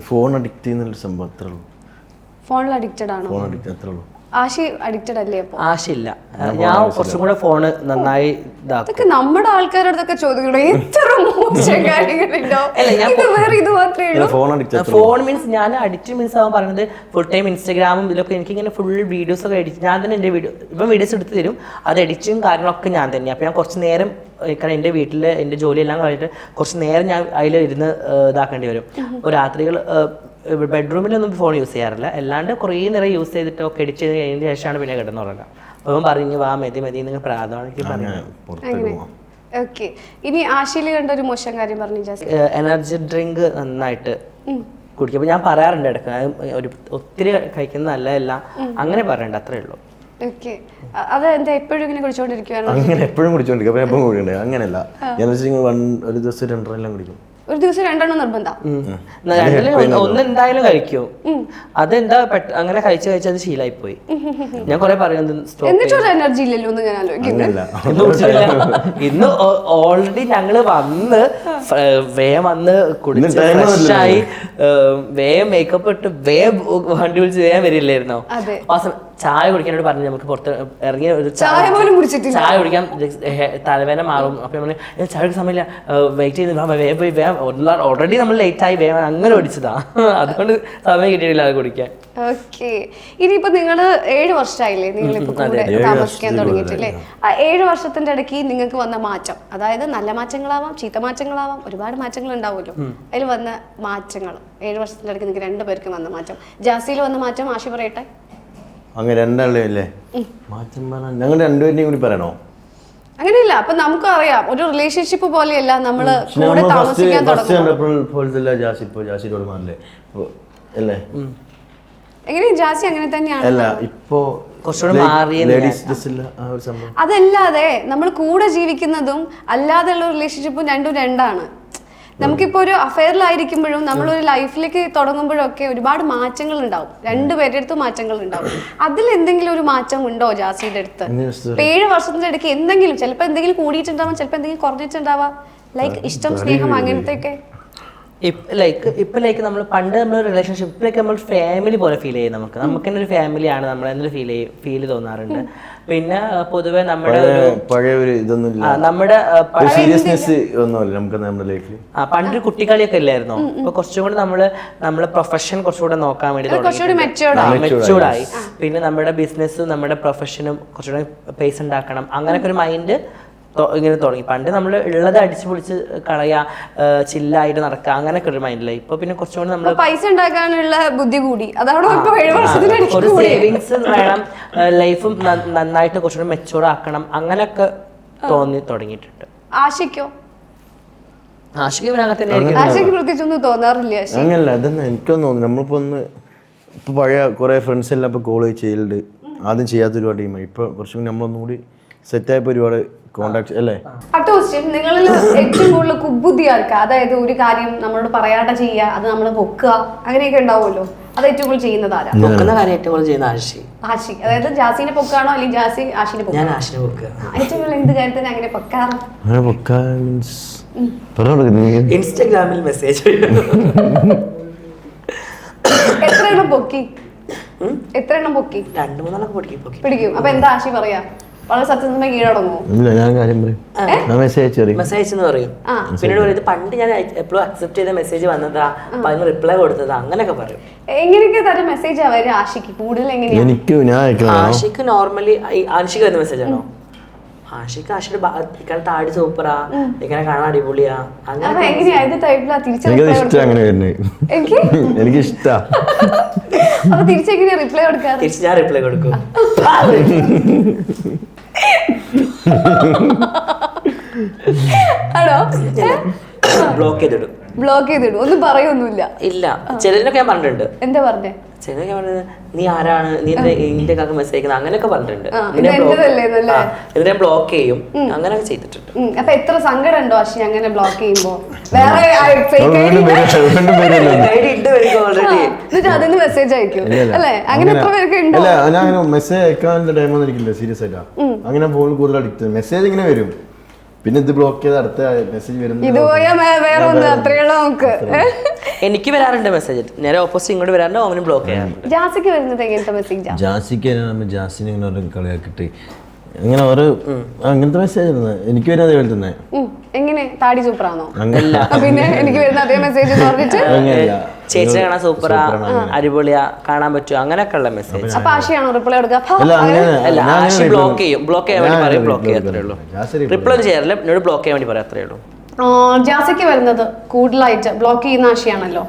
[SPEAKER 3] ഫോൺ അഡിക്റ്റ് ചെയ്യുന്നൊരു സംഭവം. അത്രേ ഉള്ളൂ.
[SPEAKER 2] ഫോണിൽ അഡിക്റ്റഡ് ആണോ?
[SPEAKER 3] ഫോൺ അഡിക്റ്റ് അത്രേ ഉള്ളൂ.
[SPEAKER 2] ആശി അഡിക്റ്റഡ് അല്ലേ?
[SPEAKER 1] ആശയില്ല, ഞാൻ കുറച്ചും കൂടെ ഫോണ് നന്നായി
[SPEAKER 2] ഇതൊക്കെ നമ്മുടെ ആൾക്കാരുടെ അടുത്തൊക്കെ ചോദിക്കണോ? എത്ര മോശം കാര്യങ്ങളുണ്ടോ?
[SPEAKER 1] ഫോൺ മീൻസ് ഞാൻ അഡിക്റ്റ് മീൻസ് അവൻ പറയുന്നത് ഫുൾ ടൈം ഇൻസ്റ്റാഗ്രാമും ഇതിലൊക്കെ എനിക്കിങ്ങനെ ഫുൾ വീഡിയോസ് ഒക്കെ എഡിറ്റ് ഞാൻ തന്നെ എൻ്റെ വീഡിയോസ് എടുത്ത് തരും. അത് എഡിറ്റും കാര്യങ്ങളൊക്കെ ഞാൻ തന്നെയാണ്. അപ്പോൾ ഞാൻ കുറച്ച് നേരം, കാരണം എൻ്റെ വീട്ടിൽ എൻ്റെ ജോലിയെല്ലാം കഴിഞ്ഞിട്ട് കുറച്ച് നേരം ഞാൻ അതിൽ ഇരുന്ന് ഇതാക്കേണ്ടി വരും. അപ്പോൾ രാത്രികൾ ബെഡ്റൂമിലൊന്നും ഫോൺ യൂസ് ചെയ്യാറില്ല, അല്ലാണ്ട് കുറേ നേരം യൂസ് ചെയ്തിട്ടൊക്കെ എഡിറ്റ് ചെയ്ത് കഴിഞ്ഞതിന് ശേഷമാണ് പിന്നെ കിടന്നുറങ്ങുക. അപ്പം പറഞ്ഞു വാ മതി നിങ്ങൾ പ്രാധാന്യം പറഞ്ഞു.
[SPEAKER 2] ഓക്കെ. ഇനി ആശയിൽ കണ്ട ഒരു മോശം കാര്യം പറഞ്ഞു.
[SPEAKER 1] എനർജി ഡ്രിങ്ക് നന്നായിട്ട് കുടിക്കും. അപ്പോൾ ഞാൻ പറയാറുണ്ട് ഇടയ്ക്ക് ഒരു ഒത്തിരി കഴിക്കുന്നത് നല്ലതല്ല അങ്ങനെ പറയണ്ട, അത്രേ ഉള്ളൂ.
[SPEAKER 2] എപ്പോഴും ഇങ്ങനെ കുടിച്ചോണ്ടിരിക്കുകയാണ്?
[SPEAKER 3] അങ്ങനെ എപ്പോഴും കുടിച്ചോണ്ടിരിക്കും, അങ്ങനെയല്ല. ഒരു ദിവസം 2 എല്ലാം കുടിക്കും.
[SPEAKER 2] ഒരു ദിവസം 2 നിർബന്ധം.
[SPEAKER 1] ഒന്നെന്തായാലും കഴിക്കും. അതെന്താ അങ്ങനെ കഴിച്ചത് ശീലായി പോയി. ഞാൻ കൊറേ പറയുന്നത്
[SPEAKER 2] എനർജി ഇല്ലല്ലോ എന്ന് ഞാൻ ആലോചിക്കുന്നു.
[SPEAKER 1] ഇന്ന് ഓൾറെഡി ഞങ്ങള് വേഗം വന്ന് കുടിച്ച് ഫ്രഷായി വേഗം മേക്കപ്പ് ഇട്ട് വേഗം വണ്ടി വിളിച്ച് വേഗം വരില്ലായിരുന്നോ? ചായ കുടിക്കാനോട് പറഞ്ഞു നമുക്ക് പുറത്ത് ഇറങ്ങിയ ഒരു ചായ കുടിക്കാൻ തലവേദന മാറും. അപ്പൊ നമ്മള് ചായ കുടിക്കാൻ സമയമില്ല, വെയിറ്റ് ചെയ്ത് വേഗം പോയി വേഗം ഓൾറെഡി നമ്മൾ ലേറ്റ് ആയി വേഗം അങ്ങനെ ഓടിച്ചതാ. അതുകൊണ്ട് സമയം കിട്ടിയിട്ടില്ല അത് കുടിക്കാൻ.
[SPEAKER 2] ഓക്കെ. ഇനിയിപ്പോ നിങ്ങള് 7 വർഷമായില്ലേ നിങ്ങളിപ്പോ കൂടെ താമസിക്കാൻ തുടങ്ങിയിട്ടില്ലേ? 7 വർഷത്തിന്റെ ഇടയ്ക്ക് നിങ്ങൾക്ക് വന്ന മാറ്റം, അതായത് നല്ല മാറ്റങ്ങളാവാം ചീത്ത മാറ്റങ്ങളാവാം, ഒരുപാട് മാറ്റങ്ങൾ ഉണ്ടാവുമല്ലോ. അതിൽ വന്ന മാറ്റങ്ങൾ 7 വർഷത്തിന്റെ ഇടയ്ക്ക് നിങ്ങൾക്ക് 2 പേർക്കും വന്ന മാറ്റം. ജാസിയിൽ വന്ന മാറ്റം ആഷി പറയട്ടെ.
[SPEAKER 3] അങ്ങനെ രണ്ടാളല്ലേ മാറ്റം പറഞ്ഞാൽ ഞങ്ങൾ രണ്ടുപേരെയും കൂടി പറയണോ?
[SPEAKER 2] അങ്ങനെയില്ല. അപ്പൊ നമുക്കും അറിയാം ഒരു റിലേഷൻഷിപ്പ് പോലെയല്ല നമ്മള് കൂടെ താമസിക്കാൻ എങ്ങനെ ജാസി അങ്ങനെ തന്നെയാണ്. അതല്ലാതെ നമ്മൾ കൂടെ ജീവിക്കുന്നതും അല്ലാതെയുള്ള റിലേഷൻഷിപ്പും രണ്ടാണ്. നമുക്കിപ്പോ ഒരു അഫെയറിലായിരിക്കുമ്പോഴും നമ്മളൊരു ലൈഫിലേക്ക് തുടങ്ങുമ്പോഴും ഒക്കെ ഒരുപാട് മാറ്റങ്ങൾ ഉണ്ടാവും, 2 പേരുടെ അടുത്ത് മാറ്റങ്ങൾ ഉണ്ടാവും. അതിൽ എന്തെങ്കിലും ഒരു മാറ്റം ഉണ്ടോ ജാസിയുടെ അടുത്ത്? 7 വർഷത്തിന്റെ ഇടയ്ക്ക് എന്തെങ്കിലും, ചിലപ്പോൾ എന്തെങ്കിലും കൂടിയിട്ടുണ്ടാവാം, ചിലപ്പോൾ എന്തെങ്കിലും കുറഞ്ഞിട്ടുണ്ടാവാം, ലൈക്ക് ഇഷ്ടം സ്നേഹം അങ്ങനത്തെ ഒക്കെ.
[SPEAKER 1] ഇപ്പൊ നമ്മൾ പണ്ട് നമ്മൾ റിലേഷൻഷിപ്പിലേക്ക് നമ്മൾ ഫാമിലി പോലെ ഫീൽ ചെയ്യും. നമുക്ക് തന്നെ ഒരു ഫാമിലിയാണ് നമ്മളെന്നൊരു ഫീല് തോന്നാറുണ്ട്. പിന്നെ പൊതുവെ നമ്മുടെ
[SPEAKER 3] പഴയ ഒരു ഇതൊന്നുമില്ല,
[SPEAKER 1] നമ്മുടെ
[SPEAKER 3] സീരിയസ്നെസ് ഒന്നുമില്ല നമുക്ക് നമ്മുടെ ലൈഫിൽ.
[SPEAKER 1] പണ്ടൊരു കുട്ടികളിയൊക്കെ ഇല്ലായിരുന്നോ? ഇപ്പൊ കുറച്ചും കൂടെ നമ്മളെ പ്രൊഫഷൻ കുറച്ചുകൂടെ നോക്കാൻ വേണ്ടി മെച്ചൂർഡായി. പിന്നെ നമ്മുടെ ബിസിനസ്സും നമ്മുടെ പ്രൊഫഷനും കുറച്ചുകൂടെ പൈസ ഉണ്ടാക്കണം, അങ്ങനെയൊക്കെ ഒരു മൈൻഡ് ഇങ്ങനെ തുടങ്ങി. പണ്ട് നമ്മൾ ഉള്ളത് അടിച്ചു പൊളിച്ച് കളയാ, ചില്ലായിട്ട് നടക്കുക, അങ്ങനെയൊക്കെ ഒരു മൈൻഡിലായി. ഇപ്പൊ പിന്നെ കുറച്ചുകൂടി നമ്മൾ
[SPEAKER 2] പൈസ ഉണ്ടാക്കാനുള്ള ബുദ്ധി കൂടി,
[SPEAKER 1] ഒരു സേവിങ്സ് വേണം, ലൈഫും നന്നായിട്ട് കുറച്ചുകൂടി മെച്ചൂർ ആക്കണം, അങ്ങനെയൊക്കെ തോന്നി തുടങ്ങിയിട്ടുണ്ട്.
[SPEAKER 2] ആശിക്കോ?
[SPEAKER 1] ആശിക്ക് അങ്ങനെ തന്നെ
[SPEAKER 2] ആശിക്ക് പ്രത്യേകിച്ചൊന്നും തോന്നാറില്ല.
[SPEAKER 3] അങ്ങനല്ല, അതന്നെ എനിക്കൊന്നും തോന്നുന്നു. നമ്മളിപ്പോ ഇപ്പൊ പഴയ കുറെ ഫ്രണ്ട്സ് എല്ലാം ഇപ്പൊ കോളേജ് ചെയ്യലുണ്ട്, ആദ്യം ചെയ്യാത്ത ഒരുപാട് ടീമായി. ഇപ്പൊ കുറച്ചും നമ്മളൊന്നും കൂടി സെറ്റായപ്പോ ഒരുപാട് കോണ്ടാക്ട് അല്ലേ.
[SPEAKER 2] അടുത്ത ക്വസ്റ്റ്യൻ, നിങ്ങളിൽ ഏറ്റവും കൂടുതൽ കുബുദ്ധി ആർക്കാ? അതായത് ഒരു കാര്യം നമ്മളോട് പറയാതെ ചെയ്യുക, അത് നമ്മൾ പൊക്കുക, അങ്ങനെയൊക്കെ ഉണ്ടാവുമല്ലോ, അത് ഏറ്റവും കൂടുതൽ ചെയ്യുന്നത് ആരാ?
[SPEAKER 1] പൊക്കുന്ന കാര്യം ഏറ്റവും കൂടുതൽ ചെയ്യുന്ന
[SPEAKER 2] ആശി. അതായത് ജാസിനെ പൊക്കാണോ അല്ലെങ്കിൽ ജാസി ആഷിനെ പൊക്കുക?
[SPEAKER 1] ഞാൻ ആശിനെ പൊക്കുക.
[SPEAKER 2] ഏറ്റവും കൂടുതൽ എന്ത് കാര്യത്തിന് അങ്ങനെ പൊക്കാറ്?
[SPEAKER 1] ഇൻസ്റ്റാഗ്രാമിൽ മെസ്സേജ്
[SPEAKER 2] എത്ര എണ്ണം പൊക്കി?
[SPEAKER 1] 2-3
[SPEAKER 2] പിടിക്കും. അപ്പൊ എന്താ ആശി പറയാ? വളരെ സത്യസന്ധമായി കീഴടങ്ങുമോ?
[SPEAKER 1] മെസ്സേജ് എന്ന് പറയും. പിന്നീട് പറയും, ഇത് പണ്ട് ഞാൻ എപ്പോഴും അക്സെപ്റ്റ് ചെയ്ത മെസ്സേജ് വന്നതാ, അപ്പൊ അതിന് റിപ്ലൈ കൊടുത്തതാ, അങ്ങനെയൊക്കെ പറയും.
[SPEAKER 2] എങ്ങനെയൊക്കെ തരം മെസ്സേജ് അവര് ആഷിക്ക് കൂടുതൽ എങ്ങനെയാ?
[SPEAKER 1] ആഷിക്ക് നോർമലി ആഷിക്ക് വരുന്ന മെസ്സേജ് ആണോ? ആഷിയുടെ താടി സൂപ്പറാ, ഇങ്ങനെ കാണാൻ അടിപൊളിയാ, അങ്ങനെ
[SPEAKER 3] എനിക്ക് ഇഷ്ടാ.
[SPEAKER 2] തിരിച്ചെങ്ങനെയാ റിപ്ലൈ കൊടുക്കാറ്?
[SPEAKER 1] തിരിച്ച് ഞാൻ റിപ്ലൈ കൊടുക്കും.
[SPEAKER 2] ആണോ?
[SPEAKER 1] ബ്ലോക്ക് ചെയ്തിടും.
[SPEAKER 2] ഒന്നും പറയൊന്നുമില്ല.
[SPEAKER 1] ഇല്ല, ചിലതിനൊക്കെ ഞാൻ പറഞ്ഞിട്ടുണ്ട്.
[SPEAKER 2] എന്താ പറഞ്ഞേ?
[SPEAKER 1] ചിലതൊക്കെ പറഞ്ഞത്, നീ ആരാണ്, നീ നിന്റെ കാക്ക മെസ്സേജ് അയക്കുന്നത്, അങ്ങനെയൊക്കെ പറഞ്ഞിട്ടുണ്ട്. ഇതിനെ ബ്ലോക്ക് ചെയ്യും, അങ്ങനെയൊക്കെ ചെയ്തിട്ടുണ്ട്.
[SPEAKER 2] അപ്പൊ എത്ര സങ്കടം ഉണ്ടോ ആശി അങ്ങനെ ബ്ലോക്ക് ചെയ്യുമ്പോ? അതിന് മെസ്സേജ് അയക്കും അല്ലേ? അങ്ങനെ എത്ര പേർക്ക് ഉണ്ടോ?
[SPEAKER 3] ഞാൻ മെസ്സേജ് അയക്കാനുള്ള ടൈമൊന്നും എനിക്കില്ല, സീരിയസ് ആയിട്ടാ. അങ്ങനെ ഫോണിൽ കൂടുതൽ അഡിക്റ്റ്. മെസ്സേജ് ഇങ്ങനെ വരും, പിന്നെ ഇത് ബ്ലോക്ക് ചെയ്ത് അടുത്ത മെസ്സേജ് വരുന്നത്.
[SPEAKER 2] ഇത് പോയാ വേറെ ഒന്ന് അത്രയുള്ള നമുക്ക്.
[SPEAKER 1] എനിക്ക് വരാറുണ്ട് മെസ്സേജ്, നേരെ ഓപ്പോസിറ്റ് ഇങ്ങോട്ട് വരാറുണ്ട്, അവനും ബ്ലോക്ക് ചെയ്യാറുണ്ട്.
[SPEAKER 2] ജാസിക്ക് വരുന്നത് എങ്ങനത്തെ മെസ്സേജ്?
[SPEAKER 3] ജാസിനെ ഇങ്ങനെ കളിയാക്കിട്ട് അങ്ങനെ ഓരോ അങ്ങനത്തെ മെസ്സേജ് എനിക്ക് വരുന്നത് അതേപോലെ തന്നെ.
[SPEAKER 2] എങ്ങനെ? താടി സൂപ്പറാണോ? പിന്നെ എനിക്ക് വരുന്ന അതേ മെസ്സേജ്
[SPEAKER 1] ചേച്ചി കാണാൻ സൂപ്പറാ, അടിപൊളിയാ, കാണാൻ പറ്റുമോ, അങ്ങനെയൊക്കെ ഉള്ള മെസ്സേജ്.
[SPEAKER 2] അപ്പൊ ആശയാണോ റിപ്ലൈ കൊടുക്കുക?
[SPEAKER 1] ആശി ബ്ലോക്ക് ചെയ്യും, ബ്ലോക്ക് ചെയ്യാൻ വേണ്ടി പറയും, ബ്ലോക്ക് ചെയ്യാത്രേ ഉള്ളൂ. റിപ്ലൈ ഒന്നും ചെയ്യാറില്ല, എന്നോട് ബ്ലോക്ക് ചെയ്യാൻ വേണ്ടി പറയാം, അത്രേ ഉള്ളൂ.
[SPEAKER 2] ജാസിക്ക് വരുന്നത് കൂടുതലായിട്ട് ബ്ലോക്ക് ചെയ്യുന്ന ആശയാണല്ലോ.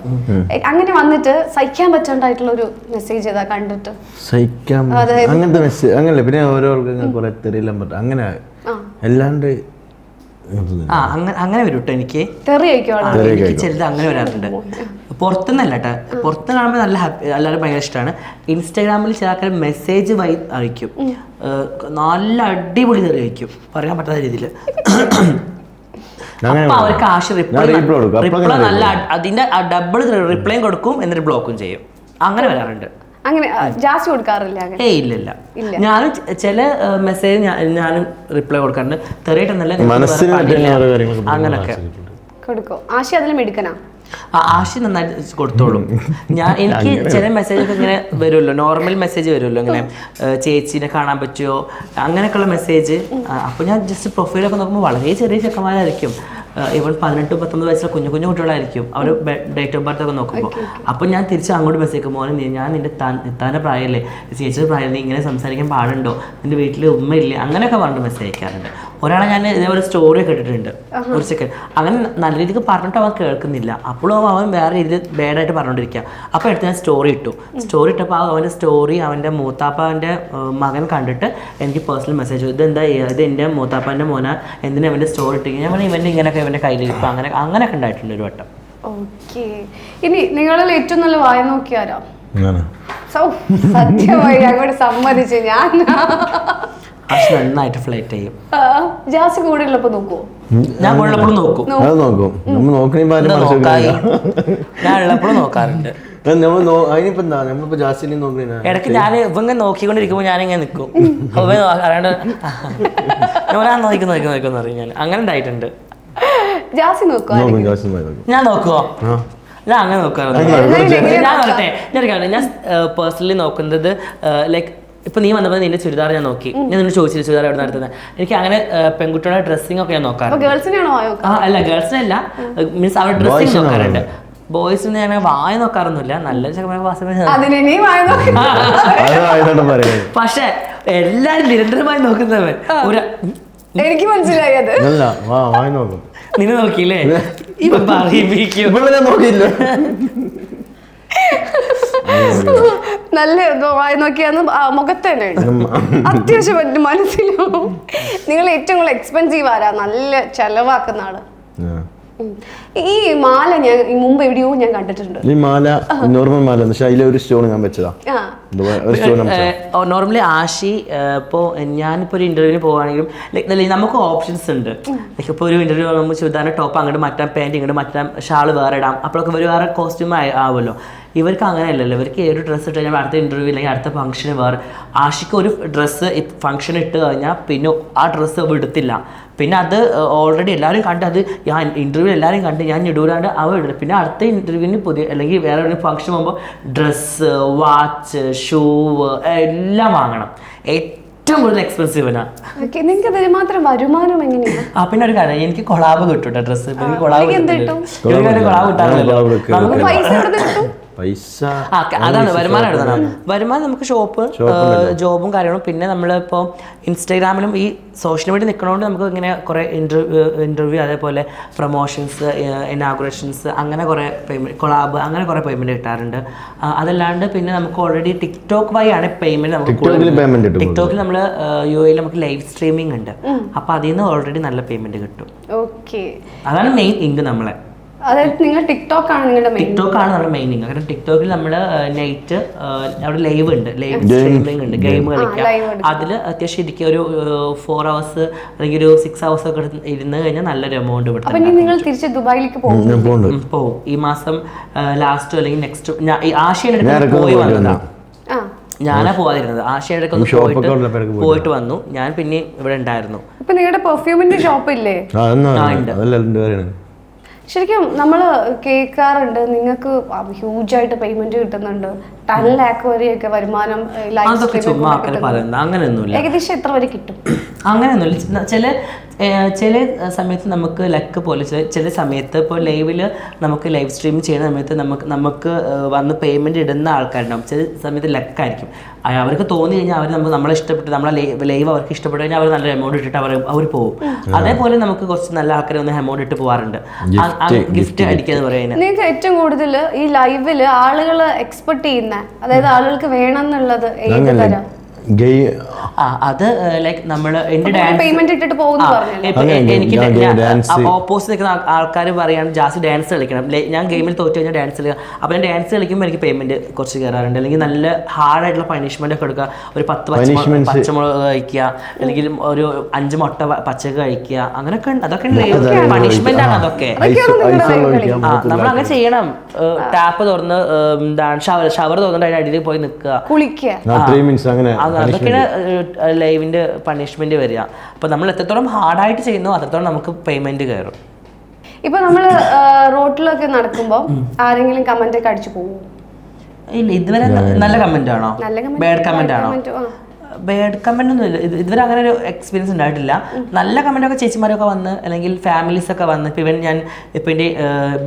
[SPEAKER 2] അങ്ങനെ വന്നിട്ട് സഹിക്കാൻ പറ്റാണ്ടായിട്ടുള്ള ഒരു മെസ്സേജ് ഏതാ കണ്ടിട്ട്?
[SPEAKER 3] സഹിക്കാൻ അങ്ങനത്തെ മെസ്സേജ് അങ്ങനല്ല. പിന്നെ ഓരോ കുറെ തെറിയെല്ലാം പറ്റും, അങ്ങനെ അല്ലാണ്ട്
[SPEAKER 1] അങ്ങനെ വരും കേട്ടോ. എനിക്ക് ചിലത് അങ്ങനെ വരാറുണ്ട്. പുറത്തുനിന്നല്ല കേട്ടോ, പുറത്ത് കാണുമ്പോൾ നല്ല ഹാപ്പി, എല്ലാവരും ഭയങ്കര ഇഷ്ടമാണ്. ഇൻസ്റ്റാഗ്രാമിൽ ചില ആൾക്കാർ മെസ്സേജ് വഴി അയക്കും, നല്ല അടിപൊളി തെറി അയക്കും, പറയാൻ പറ്റാത്ത രീതിയിൽ. അപ്പൊ അവർക്ക് ആശ റിപ്ലൈ നല്ല അതിന്റെ ഡബിൾ റിപ്ലൈയും കൊടുക്കും, എന്നിട്ട് ബ്ലോക്കും ചെയ്യും. അങ്ങനെ വരാറുണ്ട്.
[SPEAKER 2] അങ്ങനെ ജാസ്തി കൊടുക്കാറില്ല?
[SPEAKER 1] ഇല്ല. ഞാനും ചില മെസ്സേജ് ഞാനും റിപ്ലൈ കൊടുക്കാറുണ്ട്. തെറിയിട്ടെന്നല്ല, അങ്ങനൊക്കെ
[SPEAKER 2] കൊടുക്കും. ആശ അതിലും എടുക്കണ
[SPEAKER 1] ആശി നന്നായിട്ട് കൊടുത്തോളും. എനിക്ക് ചില മെസ്സേജൊക്കെ ഇങ്ങനെ വരുമല്ലോ, നോർമൽ മെസ്സേജ് വരുമല്ലോ, ഇങ്ങനെ ചേച്ചീനെ കാണാൻ പറ്റുമോ, അങ്ങനെയൊക്കെയുള്ള മെസ്സേജ്. അപ്പോൾ ഞാൻ ജസ്റ്റ് പ്രൊഫൈലൊക്കെ നോക്കുമ്പോൾ വളരെ ചെറിയ ചെക്കന്മാരായിരിക്കും, ഇവൾ 18-19 വയസ്സുള്ള കുഞ്ഞു കുട്ടികളായിരിക്കും, അവർ ഡേറ്റ് ഓഫ് ബർത്ത് ഒക്കെ നോക്കുമ്പോൾ. അപ്പോൾ ഞാൻ തിരിച്ച് അങ്ങോട്ട് മെസ്സേജ് മോനെ, ഞാൻ നിന്റെ താൻ്റെ പ്രായമല്ലേ, ചേച്ചിയുടെ പ്രായം, നീ ഇങ്ങനെ സംസാരിക്കാൻ പാടുണ്ടോ, നിന്റെ വീട്ടിൽ ഉമ്മയില്ലേ, അങ്ങനെയൊക്കെ പറഞ്ഞിട്ട് മെസ്സേജ് അയക്കാറുണ്ട്. ഒരാളെ ഞാൻ ഇതേപോലെ സ്റ്റോറി ഒക്കെ ഇട്ടിട്ടുണ്ട്, ഒരു സെക്കൻഡ്. അങ്ങനെ നല്ല രീതിക്ക് പറഞ്ഞിട്ട് അവൻ കേൾക്കുന്നില്ല, അപ്പോഴും അവൻ വേറെ രീതിയിൽ ബാഡായിട്ട് പറഞ്ഞുകൊണ്ടിരിക്കുക. അപ്പോൾ എടുത്ത് ഞാൻ സ്റ്റോറി ഇട്ടപ്പോൾ അവൻ്റെ സ്റ്റോറി അവൻ്റെ മൂത്താപ്പാൻ്റെ മകൻ കണ്ടിട്ട് എനിക്ക് പേഴ്സണൽ മെസ്സേജ്, ഇതെന്താ, ഇത് എൻ്റെ മൂത്താപ്പാൻ്റെ മോന, എന്തിനാ അവൻ്റെ സ്റ്റോറി ഇട്ട്, ഞാൻ ഇവൻ്റെ ഇങ്ങനെയൊക്കെ ഇവൻ്റെ കയ്യിലിരിക്കും, അങ്ങനെയൊക്കെ ഉണ്ടായിട്ടുണ്ട് ഒരു വട്ടം.
[SPEAKER 2] ഓക്കെ. ഇനി നിങ്ങളിൽ ഏറ്റവും നല്ല വായ നോക്കിയാരോ? സത്യമായി അങ്ങോട്ട് സമ്മതിച്ചു ഞാൻ.
[SPEAKER 1] നന്നായിട്ട് ഫ്ലൈറ്റ് ചെയ്യും.
[SPEAKER 2] ജാസി കൂടെ ഉള്ളപ്പോ നോക്കുവോ?
[SPEAKER 1] ഞാൻ ഉള്ളപ്പോഴും നോക്കും. ഞാൻ ഉള്ളപ്പോഴും നോക്കാറുണ്ട്. ഇടയ്ക്ക് ഞാൻ ഇവങ്ങ നോക്കിക്കൊണ്ടിരിക്കുമ്പോ ഞാനിങ്ങനെ നിൽക്കും, അറിയാണ്ട് ഞാൻ നോക്കുന്നു പറയും. ഞാൻ അങ്ങനെ ഉണ്ടായിട്ടുണ്ട്.
[SPEAKER 2] ജാസി നോക്കോ?
[SPEAKER 1] ഞാൻ നോക്കുവോ? ഞാൻ അങ്ങനെ നോക്കാറുണ്ട്. ഞാൻ പറയട്ടെ, ഞാൻ പേഴ്സണലി നോക്കുന്നത് ലൈക്ക് ഇപ്പൊ നീ വന്നപ്പോൾ നിന്റെ ചുരിദാർ ഞാൻ നോക്കി, ഞാൻ നിന്നെ ചോദിച്ചില്ല ചുരിദാർ എവിടെ നടത്തുന്നത്. എനിക്ക് അങ്ങനെ പെൺകുട്ടികളുടെ ഡ്രസ്സിംഗ് ഒക്കെ ഞാൻ നോക്കാറുണ്ട്. അല്ല ഗേൾസിനല്ല, മീൻസ് അവരുടെ ഡ്രസ്സിംഗ് നോക്കാറുണ്ട്. ബോയ്സിന് ഞാൻ വായ നോക്കാറൊന്നുമില്ല, നല്ല പക്ഷെ എല്ലാരും നിരന്തരമായി നോക്കുന്നവൻ
[SPEAKER 2] എനിക്ക് മനസ്സിലായി. അത്
[SPEAKER 1] നിന്നെ നോക്കിയില്ലേ?
[SPEAKER 3] നോക്കിയില്ല.
[SPEAKER 2] നല്ല വായി നോക്കിയാന്ന് മുഖത്ത് തന്നെ ഉണ്ട്. അത്യാവശ്യം മനസ്സിലും. നിങ്ങൾ ഏറ്റവും കൂടുതൽ എക്സ്പെൻസീവ് ആരാ, നല്ല ചെലവാക്കുന്ന ആള്? ഈ മാല ഞാൻ മുമ്പ് എവിടെയോ ഞാൻ കണ്ടിട്ടുണ്ട്.
[SPEAKER 3] ഈ മാല നോർമൽ മാല, പക്ഷെ അതിലെ ഒരു സ്റ്റോൺ ഞാൻ വെച്ചതാ.
[SPEAKER 1] നോർമലി ആഷി ഇപ്പോൾ ഞാനിപ്പോൾ ഒരു ഇന്റർവ്യൂവിന് പോവുകയാണെങ്കിലും ലൈക്ക് നമുക്ക് ഓപ്ഷൻസ് ഉണ്ട്. ലൈക്ക് ഇപ്പോൾ ഒരു ഇന്റർവ്യൂ നമുക്ക് ചുരിദാറിന്റെ ടോപ്പ് അങ്ങോട്ട് മാറ്റാം, പാൻറ് ഇങ്ങോട്ട് മാറ്റാം, ഷാൾ വേറെ ഇടാം, അപ്പോഴൊക്കെ ഒരു വേറെ കോസ്റ്റ്യൂം ആവുമല്ലോ. ഇവർക്ക് അങ്ങനെയല്ലല്ലോ. ഇവർക്ക് ഒരു ഡ്രസ്സ് ഇട്ട് കഴിഞ്ഞാൽ അടുത്ത ഇന്റർവ്യൂ അല്ലെങ്കിൽ അടുത്ത ഫംഗ്ഷന് വേറെ. ആഷിക്ക് ഒരു ഡ്രസ്സ് ഫംഗ്ഷൻ ഇട്ട് കഴിഞ്ഞാൽ പിന്നെ ആ ഡ്രസ്സ് എടുത്തില്ല. പിന്നെ അത് ഓൾറെഡി എല്ലാവരും കണ്ട്, അത് ഞാൻ ഇന്റർവ്യൂ എല്ലാവരും കണ്ട് ഞാൻ ഇടൂലാണ്ട് അവ ഇടുന്നത്. പിന്നെ അടുത്ത ഇന്റർവ്യൂവിന് പുതിയ അല്ലെങ്കിൽ വേറെ ഒരു ഫംഗ്ഷൻ പോകുമ്പോൾ ഡ്രസ്സ്, വാച്ച്, ഷൂ എല്ലാം വാങ്ങണം. ഏറ്റവും കൂടുതൽ എക്സ്പെൻസീവ്.
[SPEAKER 2] നിങ്ങൾക്ക് മാത്രം വരുമാനം എങ്ങനെയാണ്?
[SPEAKER 1] പിന്നെ ഒരു കാര്യം, എനിക്ക് കൊളാബ് കിട്ടും ഡ്രസ്സ്. എനിക്ക് കൊളാബ് കിട്ടാറില്ലല്ലോ. അതാണ് വരുമാനം എടുക്കണം. വരുമാനം നമുക്ക് ജോബും കാര്യങ്ങളും. പിന്നെ നമ്മളിപ്പോൾ ഇൻസ്റ്റാഗ്രാമിലും ഈ സോഷ്യൽ മീഡിയ നിൽക്കണോണ്ട് നമുക്ക് ഇങ്ങനെ കുറേ ഇന്റർവ്യൂ അതേപോലെ പ്രൊമോഷൻസ്, ഇനാഗുറേഷൻസ്, അങ്ങനെ കുറേ പേയ്മെന്റ്, കൊളാബ്, അങ്ങനെ കുറേ പേയ്മെന്റ് കിട്ടാറുണ്ട്. അതല്ലാണ്ട് പിന്നെ നമുക്ക് ഓൾറെഡി ടിക്ടോക്ക് വഴി ആണ് പേയ്മെന്റ്. നമുക്ക് ടിക്ടോക്കിൽ നമ്മൾ UAE നമുക്ക് ലൈവ് സ്ട്രീമിംഗ് ഉണ്ട്. അപ്പൊ അതിൽ നിന്ന് ഓൾറെഡി നല്ല പേയ്മെന്റ് കിട്ടും. അതാണ് മെയിൻ ഇങ്ക് നമ്മളെ.
[SPEAKER 2] അതായത് നിങ്ങൾ ടിക്ടോക്ക് ആണ് നിങ്ങളുടെ
[SPEAKER 1] മെയിൻ ഇൻകം. കാരണം ടിക്ടോക്കിൽ നമ്മൾ നൈറ്റ് അവിടെ ലൈവ് ഉണ്ട്, ലൈവ് സ്ട്രീമിംഗ് ഉണ്ട്, ഗെയിം കളിക്കാം. അതിൽ അത്യാവശ്യം ഇരിക്കുക ഒരു 4 hours അല്ലെങ്കിൽ ഒരു 6 hours ഒക്കെ ഇരുന്ന് കഴിഞ്ഞാൽ നല്ലൊരു എമൗണ്ട്
[SPEAKER 2] തിരിച്ച് ദുബായിലേക്ക്
[SPEAKER 1] പോകും. ഈ മാസം ലാസ്റ്റോ അല്ലെങ്കിൽ നെക്സ്റ്റ് ആശയുടെ പോയി വന്നതാണ്. ഞാനാ പോവാതിരുന്നത്. ആശയുടെ പോയിട്ട് വന്നു. ഞാൻ പിന്നെ ഇവിടെ ഉണ്ടായിരുന്നു.
[SPEAKER 2] നിങ്ങളുടെ പെർഫ്യൂമിന്റെ ഷോപ്പ് ഇല്ലേ? ശരിക്കും നമ്മൾ കേൾക്കാറുണ്ട് നിങ്ങൾക്ക് ഹ്യൂജായിട്ട് പേയ്മെന്റ് കിട്ടുന്നുണ്ട്, 10 lakh വരെയൊക്കെ വരുമാനം ഏകദേശം എത്ര വരെ കിട്ടും?
[SPEAKER 1] അങ്ങനെയൊന്നുമില്ല. ചില സമയത്ത് നമുക്ക് ലക്ക് പോലെ, ചില സമയത്ത് ഇപ്പോൾ ലൈവിൽ നമുക്ക് ലൈവ് സ്ട്രീം ചെയ്യുന്ന സമയത്ത് നമുക്ക് വന്ന് പേയ്മെന്റ് ഇടുന്ന ആൾക്കാരുണ്ടാവും. ചില സമയത്ത് ലക്കായിരിക്കും. അവർക്ക് തോന്നി കഴിഞ്ഞാൽ അവർ നമ്മളെ ഇഷ്ടപ്പെട്ട്, നമ്മളെ ലൈവ് അവർക്ക് ഇഷ്ടപ്പെട്ടു കഴിഞ്ഞാൽ അവർ നല്ലൊരു എമൗണ്ട് ഇട്ടിട്ട് അവർ പോകും. അതേപോലെ നമുക്ക് കുറച്ച് നല്ല ആൾക്കാർ ഒന്ന് എമൗണ്ട് ഇട്ട് പോകാറുണ്ട്. ഗിഫ്റ്റ് അടിക്കാന്ന് പറയുന്നത്.
[SPEAKER 2] നിങ്ങൾക്ക് ഏറ്റവും കൂടുതൽ ഈ ലൈവില് ആളുകൾ എക്സ്പെക്ട് ചെയ്യുന്ന, അതായത് ആളുകൾക്ക് വേണം എന്നുള്ളത് ഏത് തരം?
[SPEAKER 1] അത് ലൈക്ക് നമ്മള് എന്റെ
[SPEAKER 2] എനിക്ക്
[SPEAKER 1] ഓപ്പോസിറ്റ് നിൽക്കുന്ന ആൾക്കാർ പറയാണ് ജാസി ഡാൻസ് കളിക്കണം. ഞാൻ ഗെയിമിൽ തോറ്റു കഴിഞ്ഞാൽ ഡാൻസ് കളിക്കാം. അപ്പൊ ഞാൻ ഡാൻസ് കളിക്കുമ്പോൾ എനിക്ക് പേയ്മെന്റ് കുറച്ച് കയറാറുണ്ട്. അല്ലെങ്കിൽ നല്ല ഹാർഡായിട്ടുള്ള പണിഷ്മെന്റ് ഒക്കെ എടുക്കുക. ഒരു 10 പച്ചമുളക് കഴിക്കുക, അല്ലെങ്കിൽ ഒരു 5 മുട്ട പച്ചക്ക് കഴിക്കുക. അങ്ങനെയൊക്കെ അതൊക്കെ പണിഷ്മെന്റ് ആണ്. അതൊക്കെ നമ്മൾ അങ്ങനെ ചെയ്യണം. ടാപ്പ് തുറന്ന് ഷവർ തുറന്നിട്ട് അതിന്റെ അടിയിൽ പോയി നിൽക്കുക, കുളിക്കുക. അതൊക്കെയാണ് ലൈവിന്റെ പണിഷ്മെന്റ് വരിക. അപ്പൊ നമ്മൾ എത്രത്തോളം ഹാർഡായിട്ട് ചെയ്യുന്നു അത്രത്തോളം നമുക്ക് പേയ്മെന്റ് കയറും.
[SPEAKER 2] ഇപ്പൊ നമ്മള് റോഡിലൊക്കെ നടക്കുമ്പോ ആരെങ്കിലും കമന്റ് ഒക്കെ അടിച്ചു പോകും?
[SPEAKER 1] ഇല്ല, ഇതുവരെ നല്ല കമന്റ് ആണോ, ബാഡ് കമന്റ് ആണോ? ബാഡ് കമന്റ് ഒന്നും ഇല്ല ഇതുവരെ. അങ്ങനെ ഒരു എക്സ്പീരിയൻസ് ഉണ്ടായിട്ടില്ല. നല്ല കമന്റ് ഒക്കെ ചേച്ചിമാരൊക്കെ വന്ന്, അല്ലെങ്കിൽ ഫാമിലീസ് ഒക്കെ വന്ന്. ഇപ്പൊ ഞാൻ ഇപ്പൊ എന്റെ